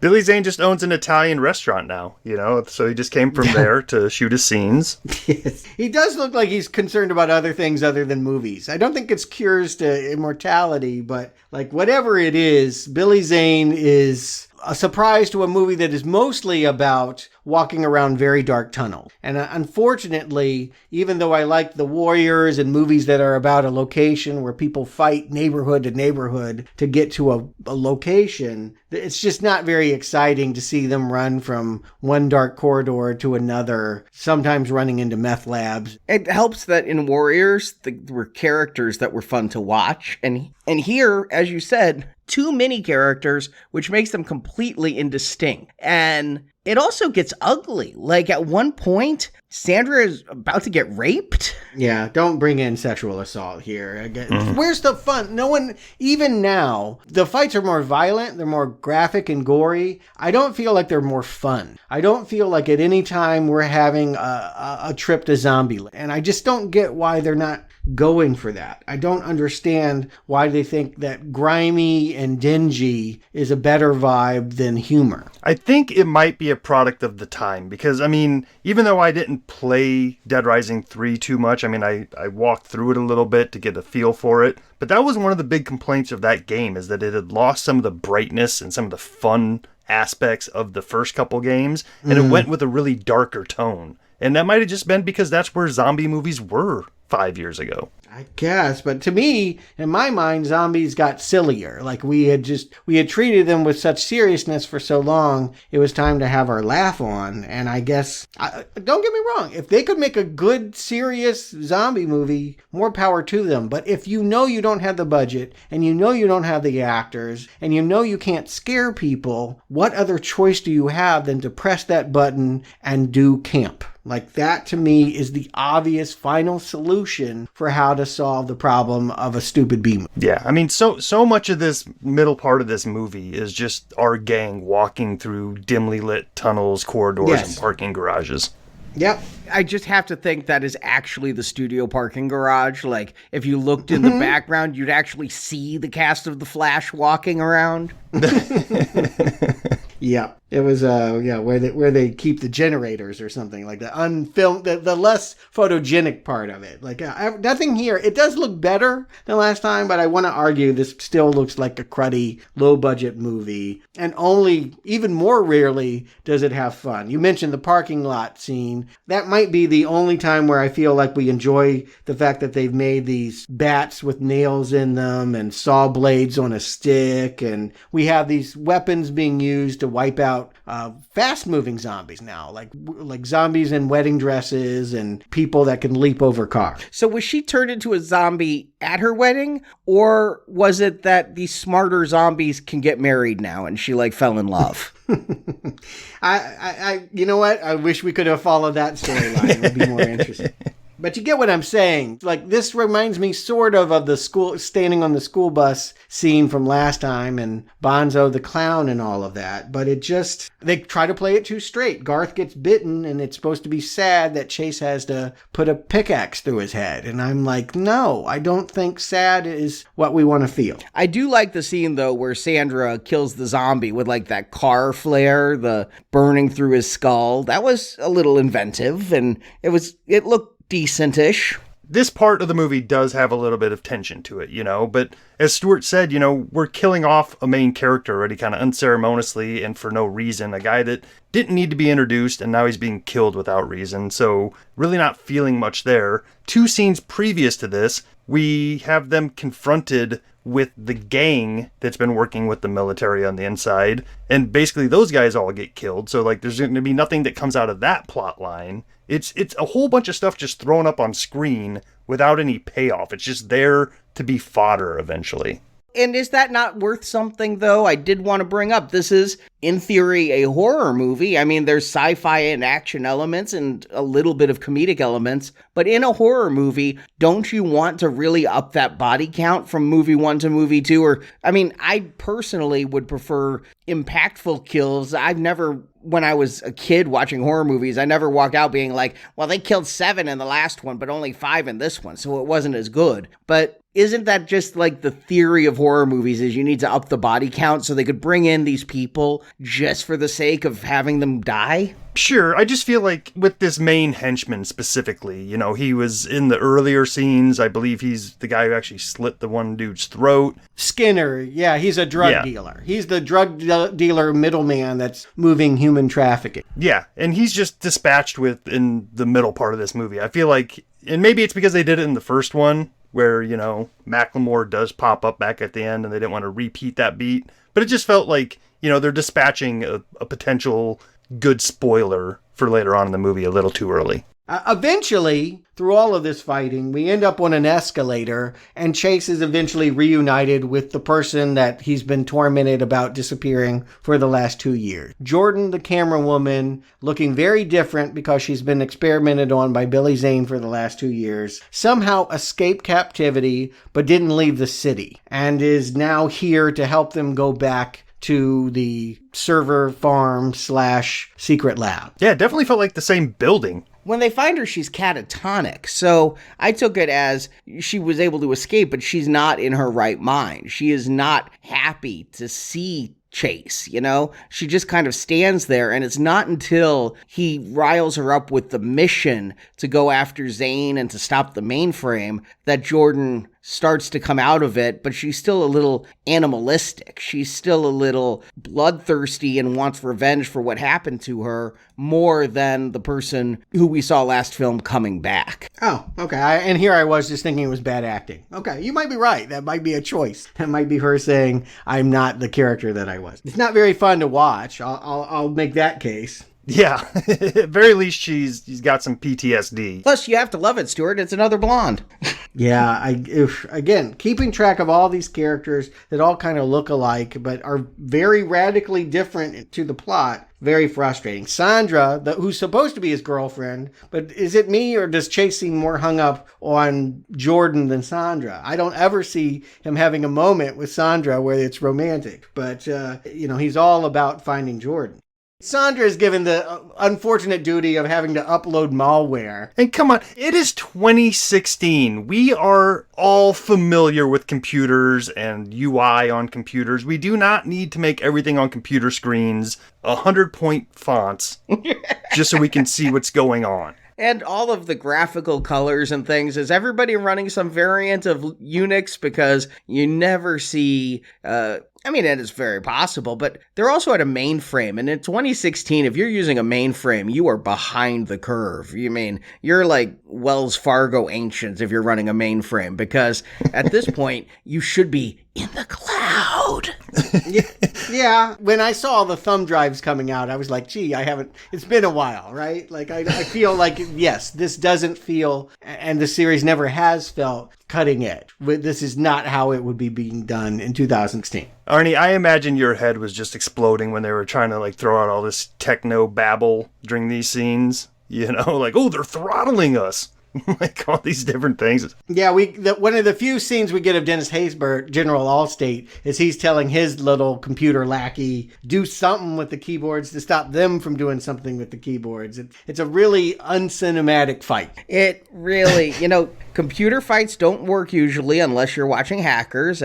Billy Zane just owns an Italian restaurant now, you know, so he just came from there to shoot his scenes. Yes. He does look like he's concerned about other things other than movies. I don't think it's cures to immortality, but like whatever it is, Billy Zane is a surprise to a movie that is mostly about walking around very dark tunnels. And unfortunately, even though I like the Warriors and movies that are about a location where people fight neighborhood to neighborhood to get to a location, it's just not very exciting to see them run from one dark corridor to another, sometimes running into meth labs. It helps that in Warriors, there were characters that were fun to watch. And here, as you said, too many characters, which makes them completely indistinct. And it also gets ugly. Like at one point, Sandra is about to get raped. Yeah, don't bring in sexual assault here. Where's the fun? No one, even now, the fights are more violent. They're more graphic and gory. I don't feel like they're more fun. I don't feel like at any time we're having a trip to Zombieland. And I just don't get why they're not going for that. I don't understand why they think that grimy and dingy is a better vibe than humor. I think it might be a product of the time because, I mean, even though I didn't play Dead Rising 3 too much, I mean, I walked through it a little bit to get a feel for it, but that was one of the big complaints of that game is that it had lost some of the brightness and some of the fun aspects of the first couple games, and it went with a really darker tone. And that might have just been because that's where zombie movies were 5 years ago. I guess, but to me, in my mind, zombies got sillier. Like we had treated them with such seriousness for so long, it was time to have our laugh on. And I guess, don't get me wrong, if they could make a good, serious zombie movie, more power to them. But if you know you don't have the budget, and you know you don't have the actors, and you know you can't scare people, what other choice do you have than to press that button and do camp? Like that to me is the obvious final solution for how to solve the problem of a stupid B movie. Yeah, I mean, so much of this middle part of this movie is just our gang walking through dimly lit tunnels, corridors, and parking garages. Yep. I just have to think that is actually the studio parking garage. Like, if you looked in the background, you'd actually see the cast of The Flash walking around. Yeah, it was where they keep the generators or something like the unfilmed, the less photogenic part of it. Like nothing here. It does look better than last time, but I want to argue this still looks like a cruddy, low budget movie, and only even more rarely does it have fun. You mentioned the parking lot scene. That might be the only time where I feel like we enjoy the fact that they've made these bats with nails in them and saw blades on a stick, and we have these weapons being used to wipe out fast-moving zombies now, like zombies in wedding dresses and people that can leap over cars. So was she turned into a zombie at her wedding, or was it that these smarter zombies can get married now and she fell in love? I you know what? I wish we could have followed that storyline. It would be more interesting. But you get what I'm saying. Like, this reminds me sort of the school, standing on the school bus scene from last time and Bonzo the Clown and all of that. But it just, they try to play it too straight. Garth gets bitten and it's supposed to be sad that Chase has to put a pickaxe through his head. And I'm like, no, I don't think sad is what we want to feel. I do like the scene, though, where Sandra kills the zombie with that car flare, the burning through his skull. That was a little inventive and it looked decent-ish. this part of the movie does have a little bit of tension to it, but as Stuart said, we're killing off a main character already kind of unceremoniously and for no reason, a guy that didn't need to be introduced and now he's being killed without reason, so really not feeling much there. 2 scenes previous to this, we have them confronted with the gang that's been working with the military on the inside, and basically those guys all get killed, so there's going to be nothing that comes out of that plot line. It's a whole bunch of stuff just thrown up on screen without any payoff. It's just there to be fodder eventually. And is that not worth something, though? I did want to bring up, this is, in theory, a horror movie. I mean, there's sci-fi and action elements and a little bit of comedic elements. But in a horror movie, don't you want to really up that body count from movie 1 to movie 2? Or, I mean, I personally would prefer impactful kills. When I was a kid watching horror movies, I never walked out being like, well, they killed 7 in the last one, but only 5 in this one, so it wasn't as good. But isn't that just the theory of horror movies is you need to up the body count so they could bring in these people just for the sake of having them die? Sure, I just feel like with this main henchman specifically, he was in the earlier scenes. I believe he's the guy who actually slit the one dude's throat. Skinner, yeah, he's a drug dealer. He's the drug dealer middleman that's moving human trafficking. Yeah, and he's just dispatched with in the middle part of this movie. I feel like, and maybe it's because they did it in the first one, where, Macklemore does pop up back at the end and they didn't want to repeat that beat. But it just felt like, they're dispatching a potential good spoiler for later on in the movie a little too early. Eventually, through all of this fighting, we end up on an escalator, and Chase is eventually reunited with the person that he's been tormented about disappearing for the last 2 years. Jordan, the camerawoman, looking very different because she's been experimented on by Billy Zane for the last 2 years, somehow escaped captivity but didn't leave the city, and is now here to help them go back to the server farm / secret lab. Yeah, it definitely felt like the same building. When they find her, she's catatonic, so I took it as she was able to escape, but she's not in her right mind. She is not happy to see Chase, She just kind of stands there, and it's not until he riles her up with the mission to go after Zane and to stop the mainframe that Jordan starts to come out of it, but she's still a little animalistic. She's still a little bloodthirsty and wants revenge for what happened to her more than the person who we saw last film coming back. Oh, okay. And here I was just thinking it was bad acting. Okay, you might be right. That might be a choice. That might be her saying, I'm not the character that I was. It's not very fun to watch. I'll make that case. Yeah, at very least she's got some PTSD. Plus, you have to love it, Stuart. It's another blonde. Yeah, again, keeping track of all these characters that all kind of look alike, but are very radically different to the plot, very frustrating. Sandra, who's supposed to be his girlfriend, but is it me or does Chase seem more hung up on Jordan than Sandra? I don't ever see him having a moment with Sandra where it's romantic, but, he's all about finding Jordan. Sandra is given the unfortunate duty of having to upload malware. And come on, it is 2016. We are all familiar with computers and UI on computers. We do not need to make everything on computer screens 100-point fonts just so we can see what's going on. And all of the graphical colors and things. Is everybody running some variant of Unix? Because you never see... it is very possible, but they're also at a mainframe. And in 2016, if you're using a mainframe, you are behind the curve. You're like Wells Fargo ancients if you're running a mainframe, because at this point, you should be in the cloud. Yeah. When I saw the thumb drives coming out, I was like, gee, it's been a while, right? Like, I feel like, yes, this doesn't feel, and the series never has felt cutting edge. This is not how it would be being done in 2016. Arnie, I imagine your head was just exploding when they were trying to throw out all this techno babble during these scenes. Oh, they're throttling us. All these different things. Yeah, one of the few scenes we get of Dennis Haysbert, General Allstate, is he's telling his little computer lackey, do something with the keyboards to stop them from doing something with the keyboards. It's a really uncinematic fight. It really, computer fights don't work usually unless you're watching Hackers.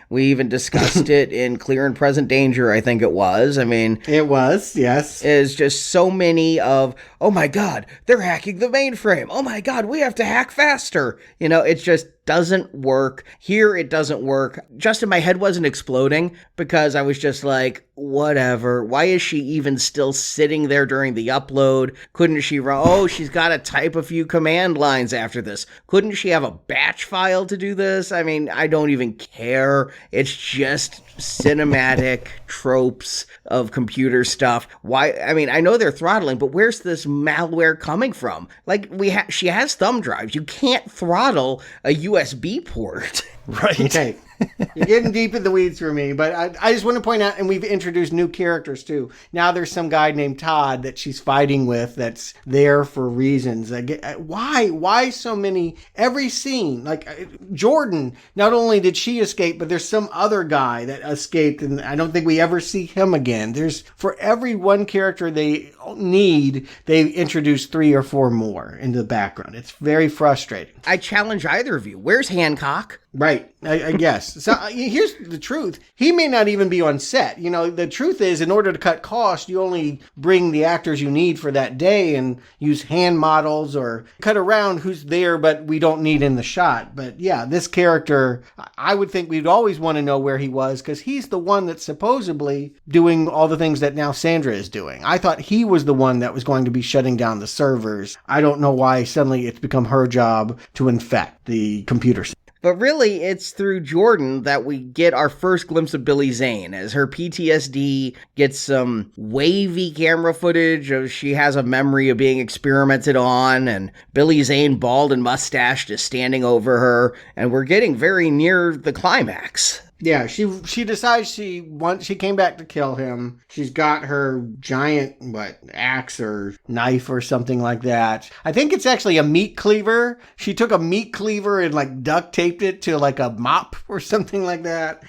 We even discussed it in Clear and Present Danger, I think it was. It was, yes. Is just so many of, oh my God, they're hacking the mainframe. Oh my God, we have to hack faster. You know, it just doesn't work. Here, it doesn't work. Just in my head wasn't exploding because I was just like, whatever. Why is she even still sitting there during the upload? Couldn't she run? Oh, she's got to type a few command lines after this. Couldn't she have a batch file to do this? I mean, I don't even care. It's just cinematic tropes of computer stuff. Why? I mean, I know they're throttling, but where's this malware coming from? Like, she has thumb drives. You can't throttle a USB port. Right. Okay. You're getting deep in the weeds for me, but I just want to point out, and we've introduced new characters too. Now there's some guy named Todd that she's fighting with that's there for reasons. Why so many? Every scene, like Jordan, not only did she escape, but there's some other guy that escaped, and I don't think we ever see him again. There's, for every one character they need, they introduce 3 or 4 more into the background. It's very frustrating. I challenge either of you. Where's Hancock? Right, I guess. So here's the truth. He may not even be on set. You know, the truth is, in order to cut costs, you only bring the actors you need for that day and use hand models or cut around who's there but we don't need in the shot. But yeah, this character, I would think we'd always want to know where he was because he's the one that's supposedly doing all the things that now Sandra is doing. I thought he was the one that was going to be shutting down the servers. I don't know why suddenly it's become her job to infect the computer system. But really, it's through Jordan that we get our first glimpse of Billy Zane, as her PTSD gets some wavy camera footage of she has a memory of being experimented on, and Billy Zane, bald and mustached, is standing over her, and we're getting very near the climax. Yeah, she decides she came back to kill him. She's got her giant, axe or knife or something like that. I think it's actually a meat cleaver. She took a meat cleaver and duct taped it to a mop or something like that.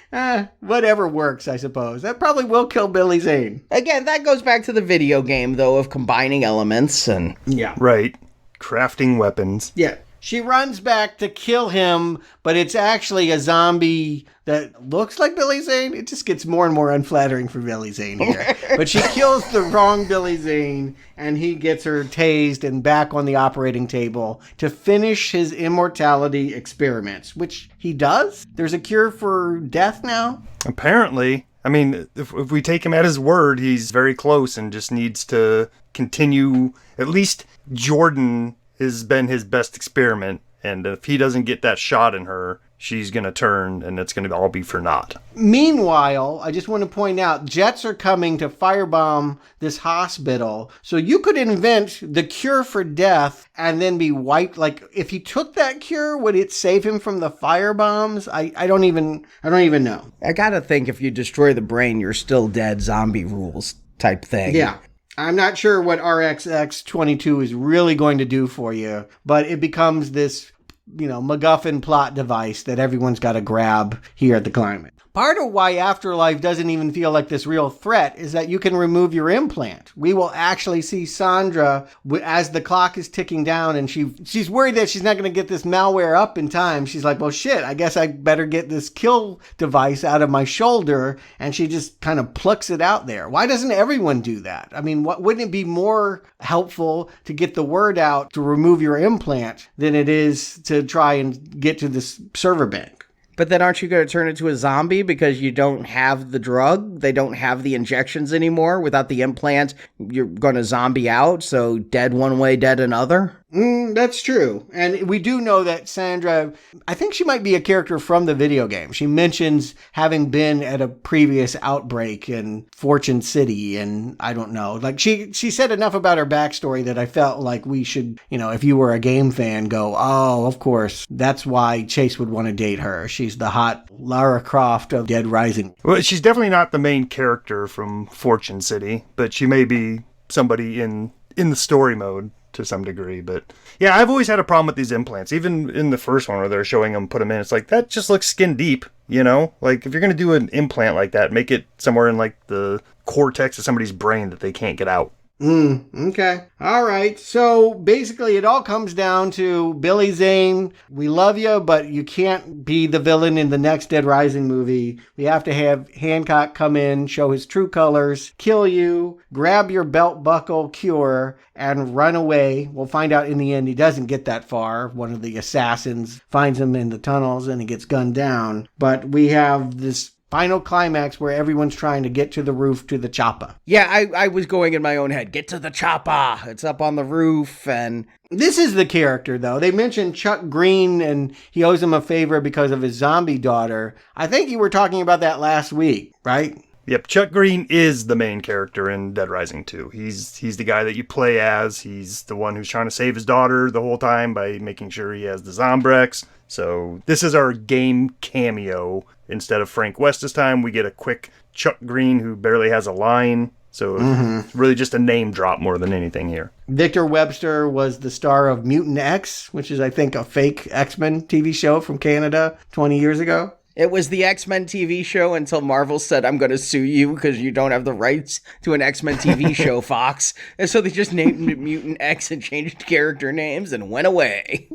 Whatever works, I suppose. That probably will kill Billy Zane. Again, that goes back to the video game, though, of combining elements and... Yeah. Right. Crafting weapons. Yeah. She runs back to kill him, but it's actually a zombie that looks like Billy Zane. It just gets more and more unflattering for Billy Zane here. But she kills the wrong Billy Zane, and he gets her tased and back on the operating table to finish his immortality experiments, which he does. There's a cure for death now. Apparently. I mean, if we take him at his word, he's very close and just needs to continue. At least Jordan has been his best experiment, and if he doesn't get that shot in her, she's going to turn, and it's going to all be for naught. Meanwhile, I just want to point out, jets are coming to firebomb this hospital, so you could invent the cure for death and then be wiped. If he took that cure, would it save him from the firebombs? I don't even know. I gotta think if you destroy the brain, you're still dead, zombie rules type thing. Yeah. I'm not sure what RXX-22 is really going to do for you, but it becomes this, MacGuffin plot device that everyone's got to grab here at the Climate. Part of why Afterlife doesn't even feel like this real threat is that you can remove your implant. We will actually see Sandra as the clock is ticking down, and she's worried that she's not going to get this malware up in time. She's like, well, shit, I guess I better get this kill device out of my shoulder, and she just kind of plucks it out there. Why doesn't everyone do that? I mean, wouldn't it be more helpful to get the word out to remove your implant than it is to try and get to this server bank? But then aren't you going to turn into a zombie because you don't have the drug? They don't have the injections anymore. Without the implant, you're going to zombie out. So dead one way, dead another. That's true. And we do know that Sandra, I think she might be a character from the video game. She mentions having been at a previous outbreak in Fortune City. And I don't know, she said enough about her backstory that I felt like we should, if you were a game fan, go, oh, of course, that's why Chase would want to date her. She's the hot Lara Croft of Dead Rising. Well, she's definitely not the main character from Fortune City, but she may be somebody in the story mode to some degree. But yeah, I've always had a problem with these implants. Even in the first one where they're showing them put them in, it's like, that just looks skin deep, if you're going to do an implant like that, make it somewhere in the cortex of somebody's brain that they can't get out. Okay. All right. So basically, it all comes down to Billy Zane. We love you, but you can't be the villain in the next Dead Rising movie. We have to have Hancock come in, show his true colors, kill you, grab your belt buckle, cure, and run away. We'll find out in the end he doesn't get that far. One of the assassins finds him in the tunnels and he gets gunned down. But we have this final climax where everyone's trying to get to the roof to the chopper. Yeah, I was going in my own head. Get to the chopper. It's up on the roof. And this is the character, though. They mentioned Chuck Green and he owes him a favor because of his zombie daughter. I think you were talking about that last week, right? Yep, Chuck Green is the main character in Dead Rising 2. He's the guy that you play as. He's the one who's trying to save his daughter the whole time by making sure he has the Zombrex. So this is our game cameo. Instead of Frank West this time, we get a quick Chuck Green who barely has a line. So it's really just a name drop more than anything here. Victor Webster was the star of Mutant X, which is, I think, a fake X-Men TV show from Canada 20 years ago. it was the X-Men TV show until Marvel said, I'm going to sue you because you don't have the rights to an X-Men TV show, Fox. And so they just named it Mutant X and changed character names and went away.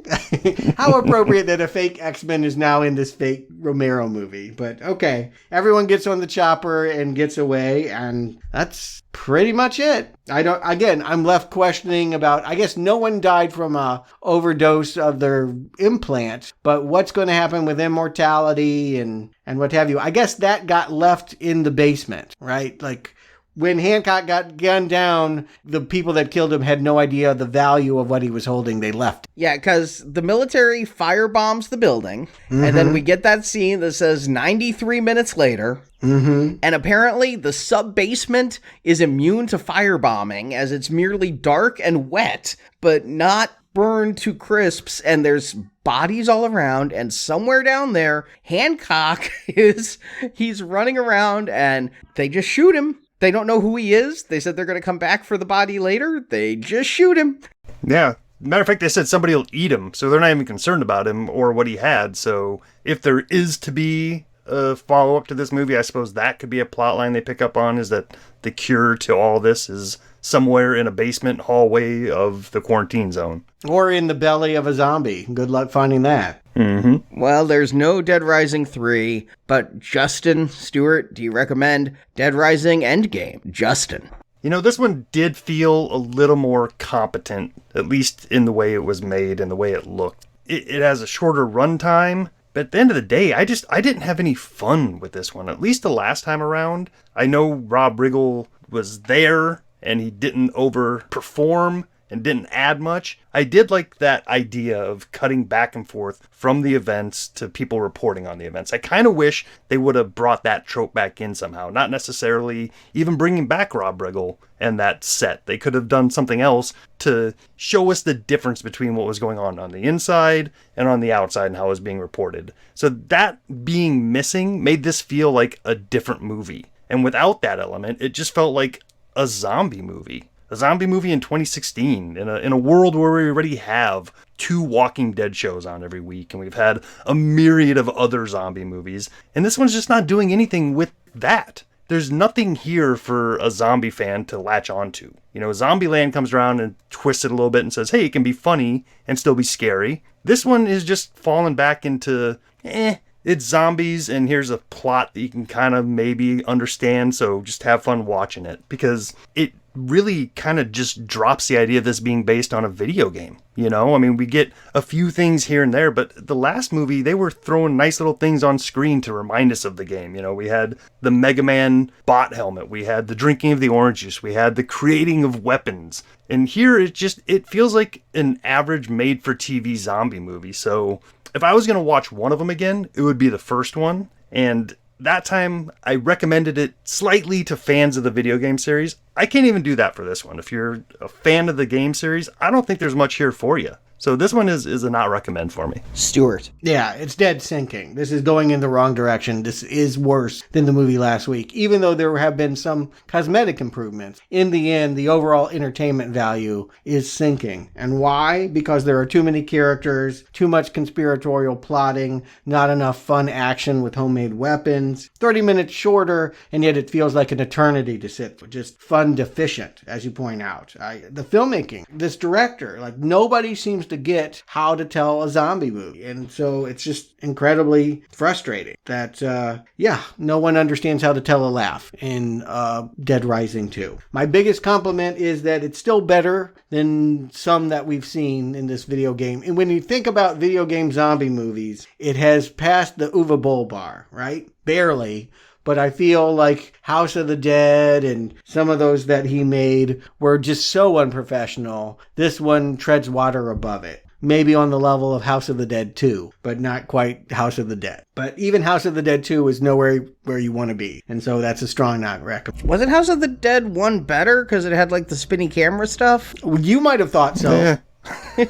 How appropriate that a fake X-Men is now in this fake Romero movie. But okay, everyone gets on the chopper and gets away, and that's pretty much it. I'm left questioning about, I guess no one died from a overdose of their implant, but what's going to happen with immortality and what have you? I guess that got left in the basement, right? Like, when Hancock got gunned down, the people that killed him had no idea the value of what he was holding. They left. Yeah, because the military firebombs the building, and then we get that scene that says 93 minutes later, and apparently the sub-basement is immune to firebombing, as it's merely dark and wet, but not burned to crisps, and there's bodies all around, and somewhere down there, Hancock he's running around, and they just shoot him. They don't know who he is. They said they're going to come back for the body later. They just shoot him. Yeah. Matter of fact, they said somebody will eat him, so they're not even concerned about him or what he had. So if there is to be a follow-up to this movie, I suppose that could be a plot line they pick up on, is that the cure to all this is somewhere in a basement hallway of the quarantine zone. Or in the belly of a zombie. Good luck finding that. Well, there's no Dead Rising 3, but Justin Stewart, do you recommend Dead Rising Endgame? Justin. You know, this one did feel a little more competent, at least in the way it was made and the way it looked. It has a shorter runtime, but at the end of the day, I didn't have any fun with this one, at least the last time around. I know Rob Riggle was there, and he didn't overperform and didn't add much. I did like that idea of cutting back and forth from the events to people reporting on the events. I kind of wish they would have brought that trope back in somehow, not necessarily even bringing back Rob Riggle and that set. They could have done something else to show us the difference between what was going on the inside and on the outside and how it was being reported. So that being missing made this feel like a different movie. And without that element, it just felt like a zombie movie. A zombie movie in 2016, in a world where we already have 2 Walking Dead shows on every week, and we've had a myriad of other zombie movies, and this one's just not doing anything with that. There's nothing here for a zombie fan to latch onto. You know, Zombieland comes around and twists it a little bit and says, hey, it can be funny and still be scary. This one is just falling back into, it's zombies, and here's a plot that you can kind of maybe understand, so just have fun watching it. Because it really kind of just drops the idea of this being based on a video game. You know, I mean, we get a few things here and there, but the last movie, they were throwing nice little things on screen to remind us of the game. You know, we had the Mega Man bot helmet, we had the drinking of the orange juice, we had the creating of weapons. And here, it feels like an average made-for-TV zombie movie. So if I was going to watch one of them again, it would be the first one. And that time, I recommended it slightly to fans of the video game series. I can't even do that for this one. If you're a fan of the game series, I don't think there's much here for you. So this one is a not recommend for me. Stuart. Yeah, it's dead sinking. This is going in the wrong direction. This is worse than the movie last week. Even though there have been some cosmetic improvements, in the end, the overall entertainment value is sinking. And why? Because there are too many characters, too much conspiratorial plotting, not enough fun action with homemade weapons, 30 minutes shorter, and yet it feels like an eternity to sit for. Just fun deficient, as you point out. The filmmaking, this director, like nobody seems to get how to tell a zombie movie. And so it's just incredibly frustrating that, no one understands how to tell a laugh in Dead Rising 2. My biggest compliment is that it's still better than some that we've seen in this video game. And when you think about video game zombie movies, it has passed the Uwe Boll bar, right? Barely. But I feel like House of the Dead and some of those that he made were just so unprofessional. This one treads water above it. Maybe on the level of House of the Dead 2, but not quite House of the Dead. But even House of the Dead 2 is nowhere where you want to be. And so that's a strong not recommend. Wasn't House of the Dead 1 better because it had like the spinny camera stuff? You might have thought so. Yeah.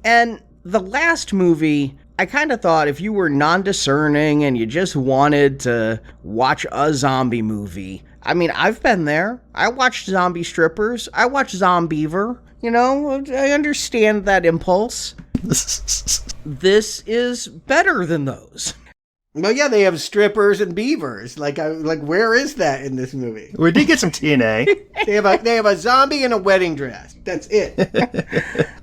And the last movie, I kind of thought if you were non-discerning and you just wanted to watch a zombie movie, I mean, I've been there. I watched Zombie Strippers. I watched Zombiever. You know, I understand that impulse. This is better than those. Well, yeah, they have strippers and beavers. Like, where is that in this movie? We did get some TNA. They have a zombie in a wedding dress. That's it.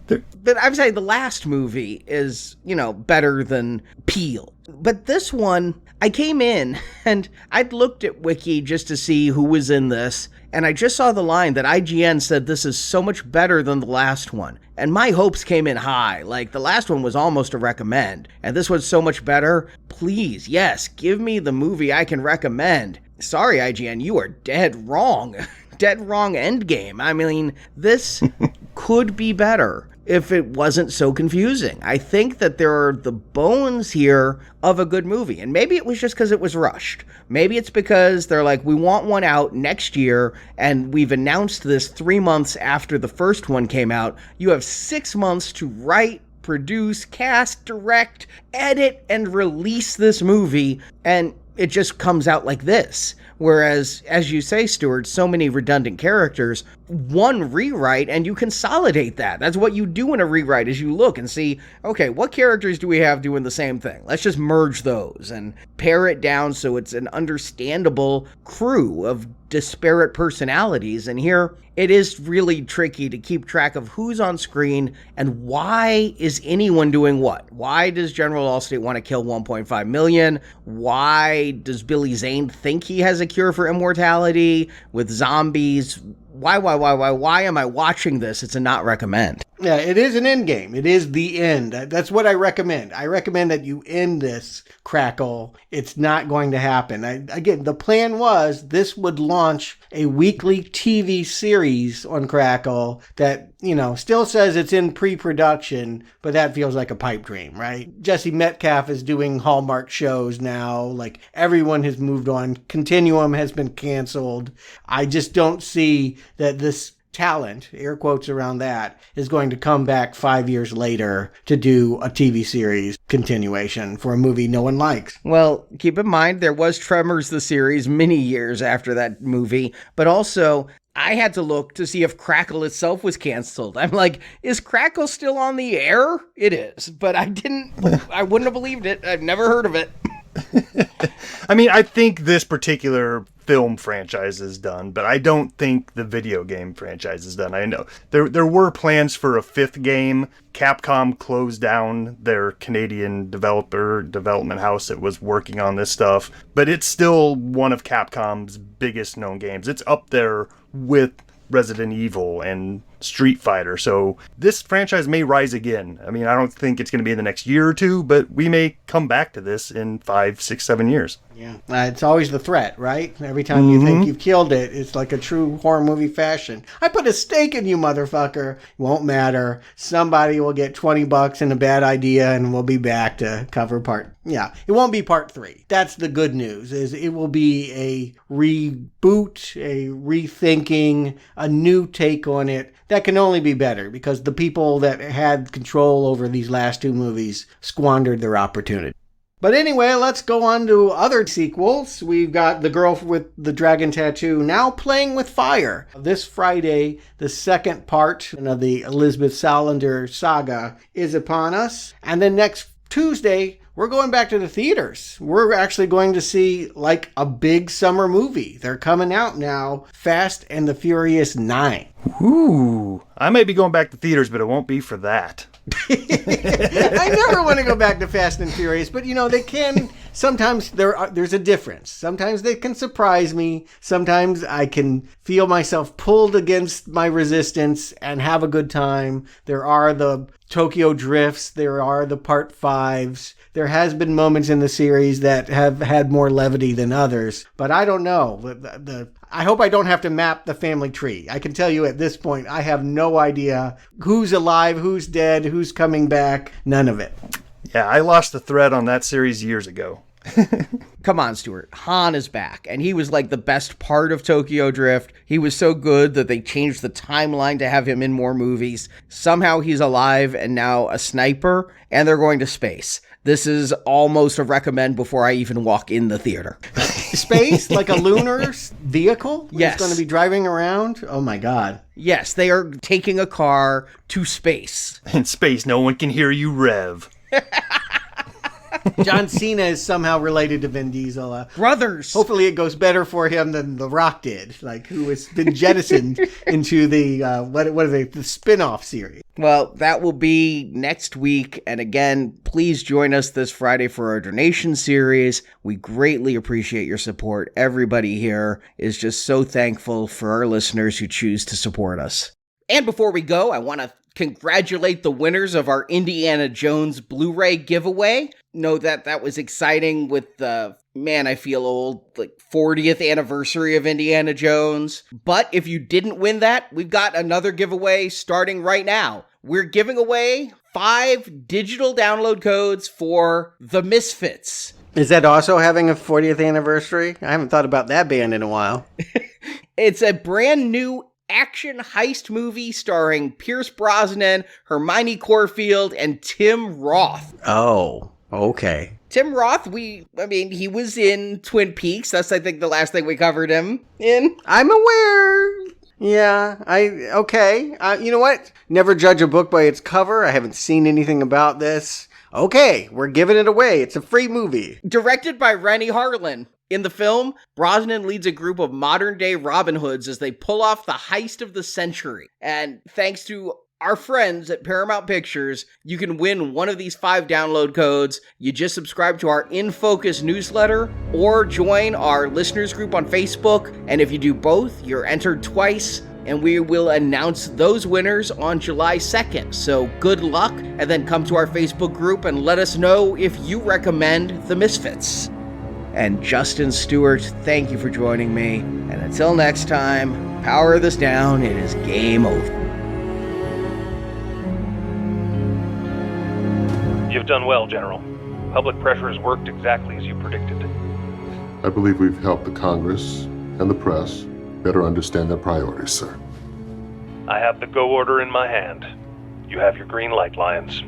But I'm saying the last movie is, better than Peel. But this one, I came in and I'd looked at Wiki just to see who was in this. And I just saw the line that IGN said this is so much better than the last one. And my hopes came in high. Like, the last one was almost a recommend. And this one's so much better. Please, yes, give me the movie I can recommend. Sorry, IGN, you are dead wrong. Dead wrong Endgame. I mean, this could be better if it wasn't so confusing. I think that there are the bones here of a good movie. And maybe it was just because it was rushed. Maybe it's because they're like, we want one out next year, and we've announced this 3 months after the first one came out. You have 6 months to write, produce, cast, direct, edit, and release this movie, and it just comes out like this. Whereas, as you say, Stuart, so many redundant characters, one rewrite and you consolidate that. That's what you do in a rewrite, is you look and see, okay, what characters do we have doing the same thing? Let's just merge those and pare it down so it's an understandable crew of disparate personalities. And here, it is really tricky to keep track of who's on screen and why is anyone doing what. Why does General Allstate want to kill 1.5 million? Why does Billy Zane think he has a cure for immortality with zombies? Why am I watching this? It's a not recommend. Yeah, it is an end game. It is the end. That's what I recommend. I recommend that you end this, Crackle. It's not going to happen. Again, the plan was this would launch a weekly TV series on Crackle that, still says it's in pre-production, but that feels like a pipe dream, right? Jesse Metcalfe is doing Hallmark shows now. Like, everyone has moved on. Continuum has been canceled. I just don't see that this talent, air quotes around that, is going to come back 5 years later to do a TV series continuation for a movie no one likes. Well, keep in mind, there was Tremors the series many years after that movie, but also I had to look to see if Crackle itself was canceled. I'm like, is Crackle still on the air? It is, but I wouldn't have believed it. I've never heard of it. I mean, I think this particular film franchise is done, but I don't think the video game franchise is done. I know there were plans for a fifth game. Capcom closed down their Canadian development house that was working on this stuff, but it's still one of Capcom's biggest known games. It's up there with Resident Evil and Street Fighter, so this franchise may rise again. I mean, I don't think it's going to be in the next year or two, but we may come back to this in 5, 6, 7 years. Yeah, it's always the threat, right? Every time you think you've killed it, it's like a true horror movie fashion. I put a stake in you, motherfucker. Won't matter. Somebody will get $20 and a bad idea, and we'll be back to cover part. Yeah, it won't be part 3. That's the good news, is it will be a reboot, a rethinking, a new take on it. that can only be better because the people that had control over these last two movies squandered their opportunity. But anyway, let's go on to other sequels. We've got The Girl with the Dragon Tattoo now playing with fire. This Friday, the second part of the Elizabeth Salander saga is upon us. And then next Tuesday, we're going back to the theaters. We're actually going to see like a big summer movie. They're coming out now, Fast and the Furious 9. Ooh, I may be going back to theaters, but it won't be for that. I never want to go back to Fast and Furious, but they can. Sometimes there's a difference. Sometimes they can surprise me. Sometimes I can feel myself pulled against my resistance and have a good time. There are the Tokyo drifts. There are the part 5s. There has been moments in the series that have had more levity than others, but I don't know. I hope I don't have to map the family tree. I can tell you at this point, I have no idea who's alive, who's dead, who's coming back. None of it. Yeah, I lost the thread on that series years ago. Come on, Stuart. Han is back, and he was like the best part of Tokyo Drift. He was so good that they changed the timeline to have him in more movies. Somehow he's alive and now a sniper, and they're going to space. This is almost a recommend before I even walk in the theater. Space? Like a lunar vehicle? Yes. It's going to be driving around? Oh my God. Yes, they are taking a car to space. In space, no one can hear you rev. John Cena is somehow related to Vin Diesel. Brothers. Hopefully it goes better for him than The Rock did, who has been jettisoned into the, the spin-off series. Well, that will be next week. And again, please join us this Friday for our donation series. We greatly appreciate your support. Everybody here is just so thankful for our listeners who choose to support us. And before we go, I want to congratulate the winners of our Indiana Jones Blu-ray giveaway. Know that was exciting with the, I feel old, 40th anniversary of Indiana Jones. But if you didn't win that, we've got another giveaway starting right now. We're giving away 5 digital download codes for The Misfits. Is that also having a 40th anniversary? I haven't thought about that band in a while. It's a brand new action heist movie starring Pierce Brosnan, Hermione Corfield, and Tim Roth. Oh, okay. Tim Roth, he was in Twin Peaks. That's, I think, the last thing we covered him in. I'm aware. Yeah, okay. You know what? Never judge a book by its cover. I haven't seen anything about this. Okay, we're giving it away. It's a free movie. Directed by Rennie Harlan. In the film, Brosnan leads a group of modern-day Robin Hoods as they pull off the heist of the century. And thanks to our friends at Paramount Pictures, you can win one of these 5 download codes. You just subscribe to our In Focus newsletter or join our listeners group on Facebook. And if you do both, you're entered twice. And we will announce those winners on July 2nd. So good luck, and then come to our Facebook group and let us know if you recommend The Misfits. And Justin Stewart, thank you for joining me. And until next time, power this down. It is game over. You've done well, General. Public pressure has worked exactly as you predicted. I believe we've helped the Congress and the press better understand their priorities, sir. I have the go order in my hand. You have your green light, Lions.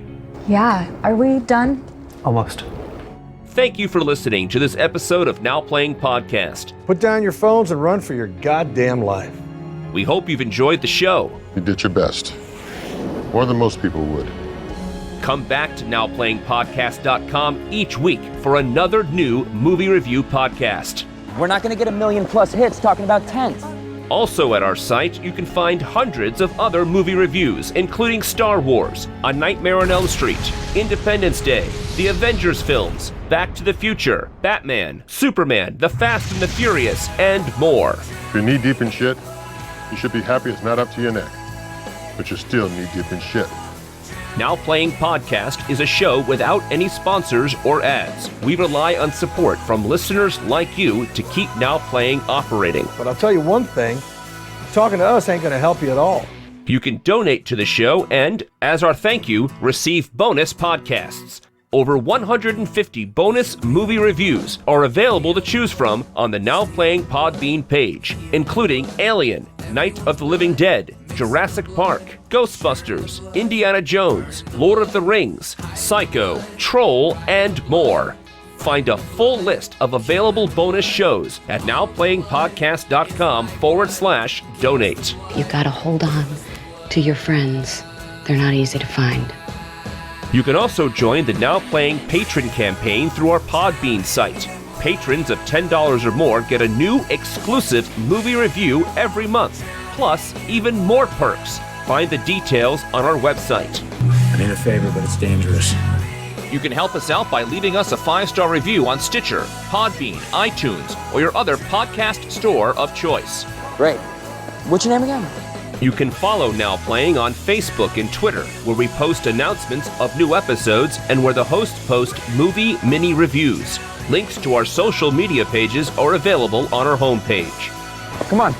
Yeah, are we done? Almost. Thank you for listening to this episode of Now Playing Podcast. Put down your phones and run for your goddamn life. We hope you've enjoyed the show. You did your best. More than most people would. Come back to NowPlayingPodcast.com each week for another new movie review podcast. We're not going to get 1 million+ hits talking about tents. Also at our site, you can find hundreds of other movie reviews, including Star Wars, A Nightmare on Elm Street, Independence Day, the Avengers films, Back to the Future, Batman, Superman, The Fast and the Furious, and more. If you're knee deep in shit, you should be happy it's not up to your neck. But you're still knee deep in shit. Now Playing Podcast is a show without any sponsors or ads. We rely on support from listeners like you to keep Now Playing operating. But I'll tell you one thing, talking to us ain't going to help you at all. You can donate to the show and, as our thank you, receive bonus podcasts. Over 150 bonus movie reviews are available to choose from on the Now Playing Podbean page, including Alien, Night of the Living Dead, Jurassic Park, Ghostbusters, Indiana Jones, Lord of the Rings, Psycho, Troll, and more. Find a full list of available bonus shows at nowplayingpodcast.com/donate. You gotta hold on to your friends. They're not easy to find. You can also join the Now Playing Patron campaign through our Podbean site. Patrons of $10 or more get a new exclusive movie review every month, plus even more perks. Find the details on our website. I need a favor, but it's dangerous. You can help us out by leaving us a 5-star review on Stitcher, Podbean, iTunes, or your other podcast store of choice. Great. What's your name again? You can follow Now Playing on Facebook and Twitter, where we post announcements of new episodes and where the hosts post movie mini reviews. Links to our social media pages are available on our homepage. Come on,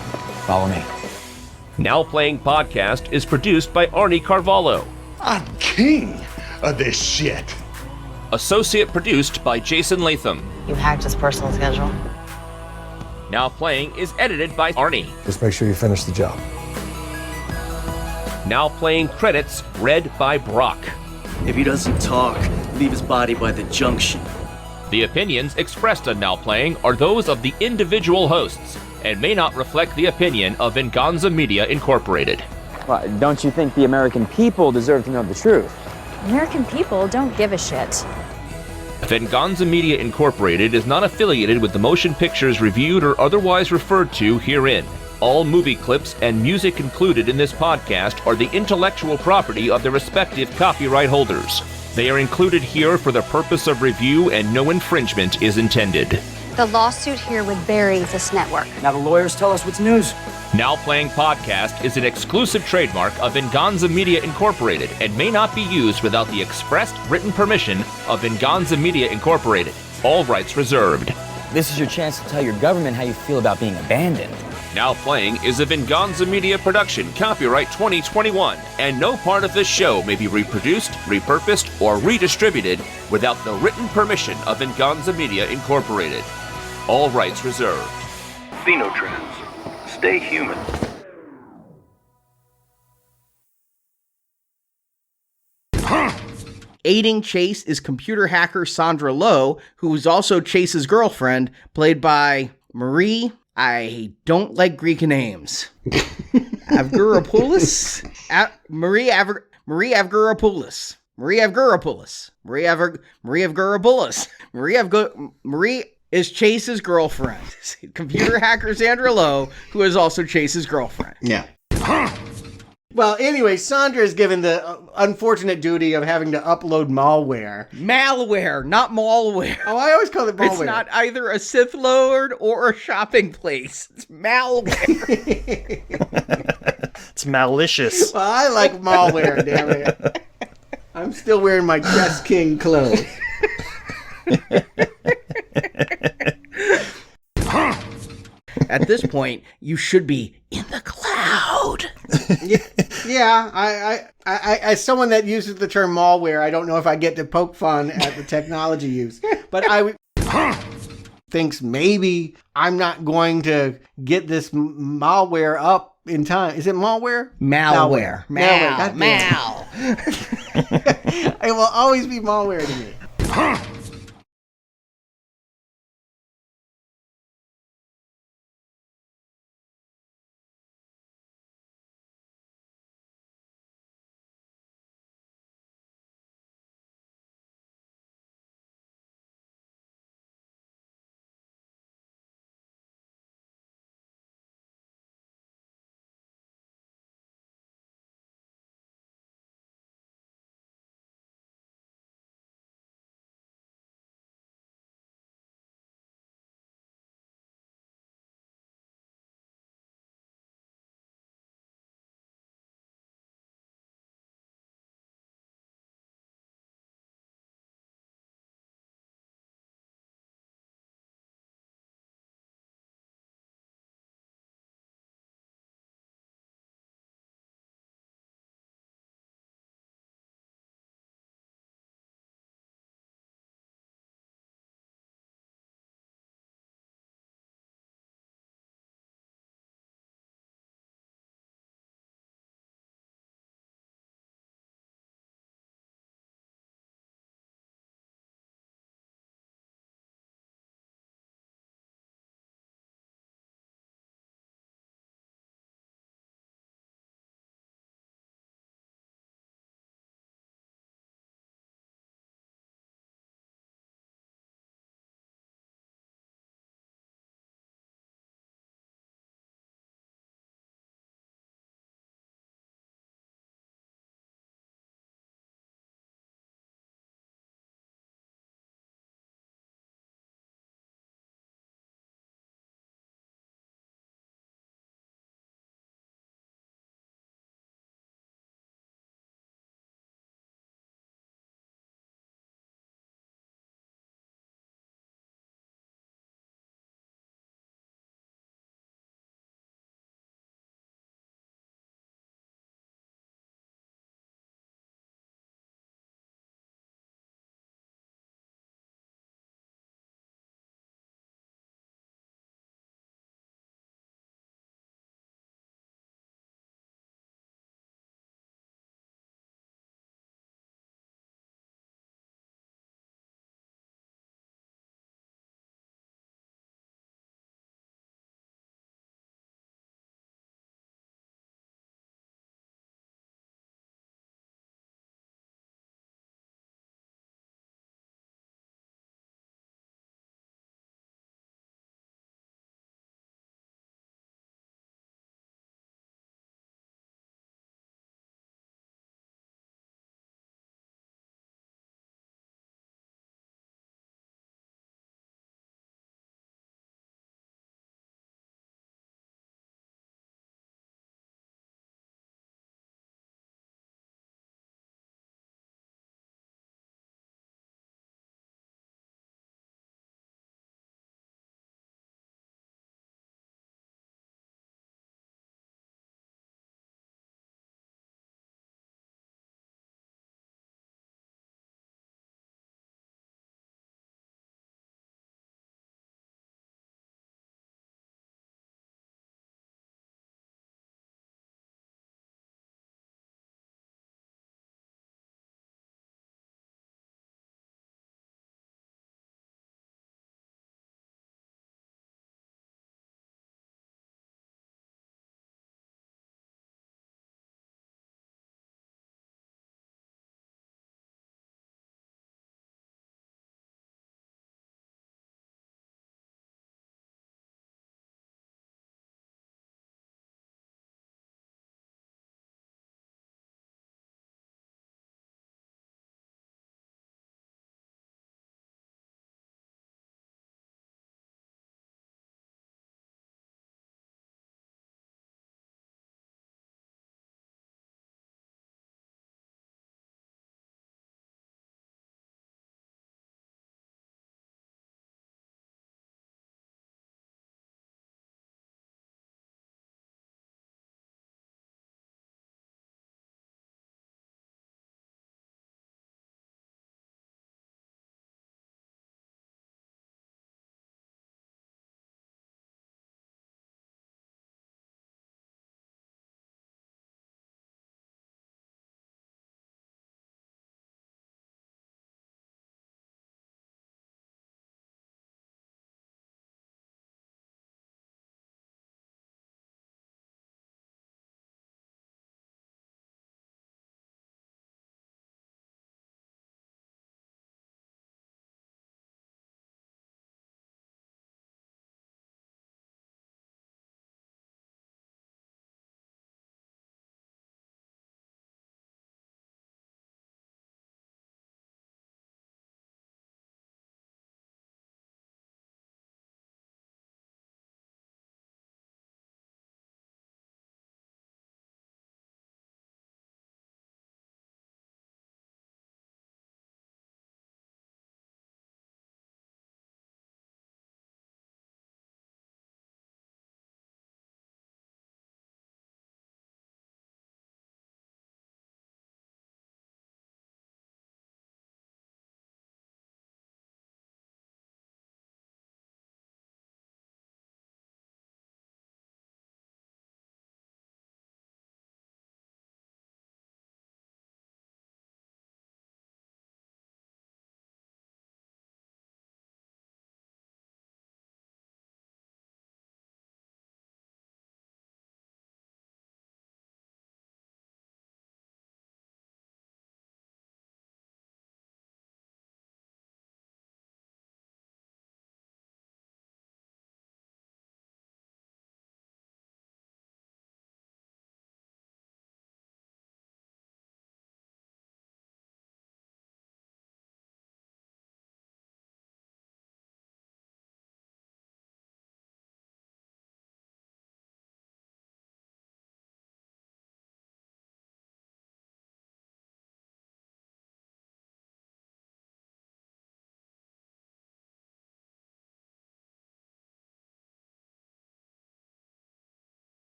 follow me. Now Playing Podcast is produced by Arnie Carvalho. I'm king of this shit. Associate produced by Jason Latham. You hacked his personal schedule. Now Playing is edited by Arnie. Just make sure you finish the job. Now Playing credits read by Brock. If he doesn't talk, leave his body by the junction. The opinions expressed on Now Playing are those of the individual hosts and may not reflect the opinion of Venganza Media Incorporated. Well, don't you think the American people deserve to know the truth? American people don't give a shit. Venganza Media Incorporated is not affiliated with the motion pictures reviewed or otherwise referred to herein. All movie clips and music included in this podcast are the intellectual property of their respective copyright holders. They are included here for the purpose of review and no infringement is intended. The lawsuit here would bury this network. Now the lawyers tell us what's news. Now Playing Podcast is an exclusive trademark of Venganza Media Incorporated and may not be used without the expressed written permission of Venganza Media Incorporated. All rights reserved. This is your chance to tell your government how you feel about being abandoned. Now Playing is a Venganza Media production, copyright 2021, and no part of this show may be reproduced, repurposed, or redistributed without the written permission of Venganza Media Incorporated. All rights reserved. Xenotrans. Stay human. Aiding Chase is computer hacker Sandra Lowe, who is also Chase's girlfriend, played by Marie. I don't like Greek names. Avgeropoulos? Marie Avgeropoulos. Marie is Chase's girlfriend. Computer hacker Sandra Lowe, who is also Chase's girlfriend. Yeah. Well, anyway, Sandra is given the unfortunate duty of having to upload malware. Malware, not malware. Oh, I always call it malware. It's not either a Sith Lord or a shopping place. It's malware. It's malicious. Well, I like malware, damn it. I'm still wearing my Dress King clothes. At this point, you should be in the cloud. Yeah, I as someone that uses the term malware, I don't know if I get to poke fun at the technology use, but I thinks maybe I'm not going to get this malware up in time. Is it malware? Malware. It will always be malware to me.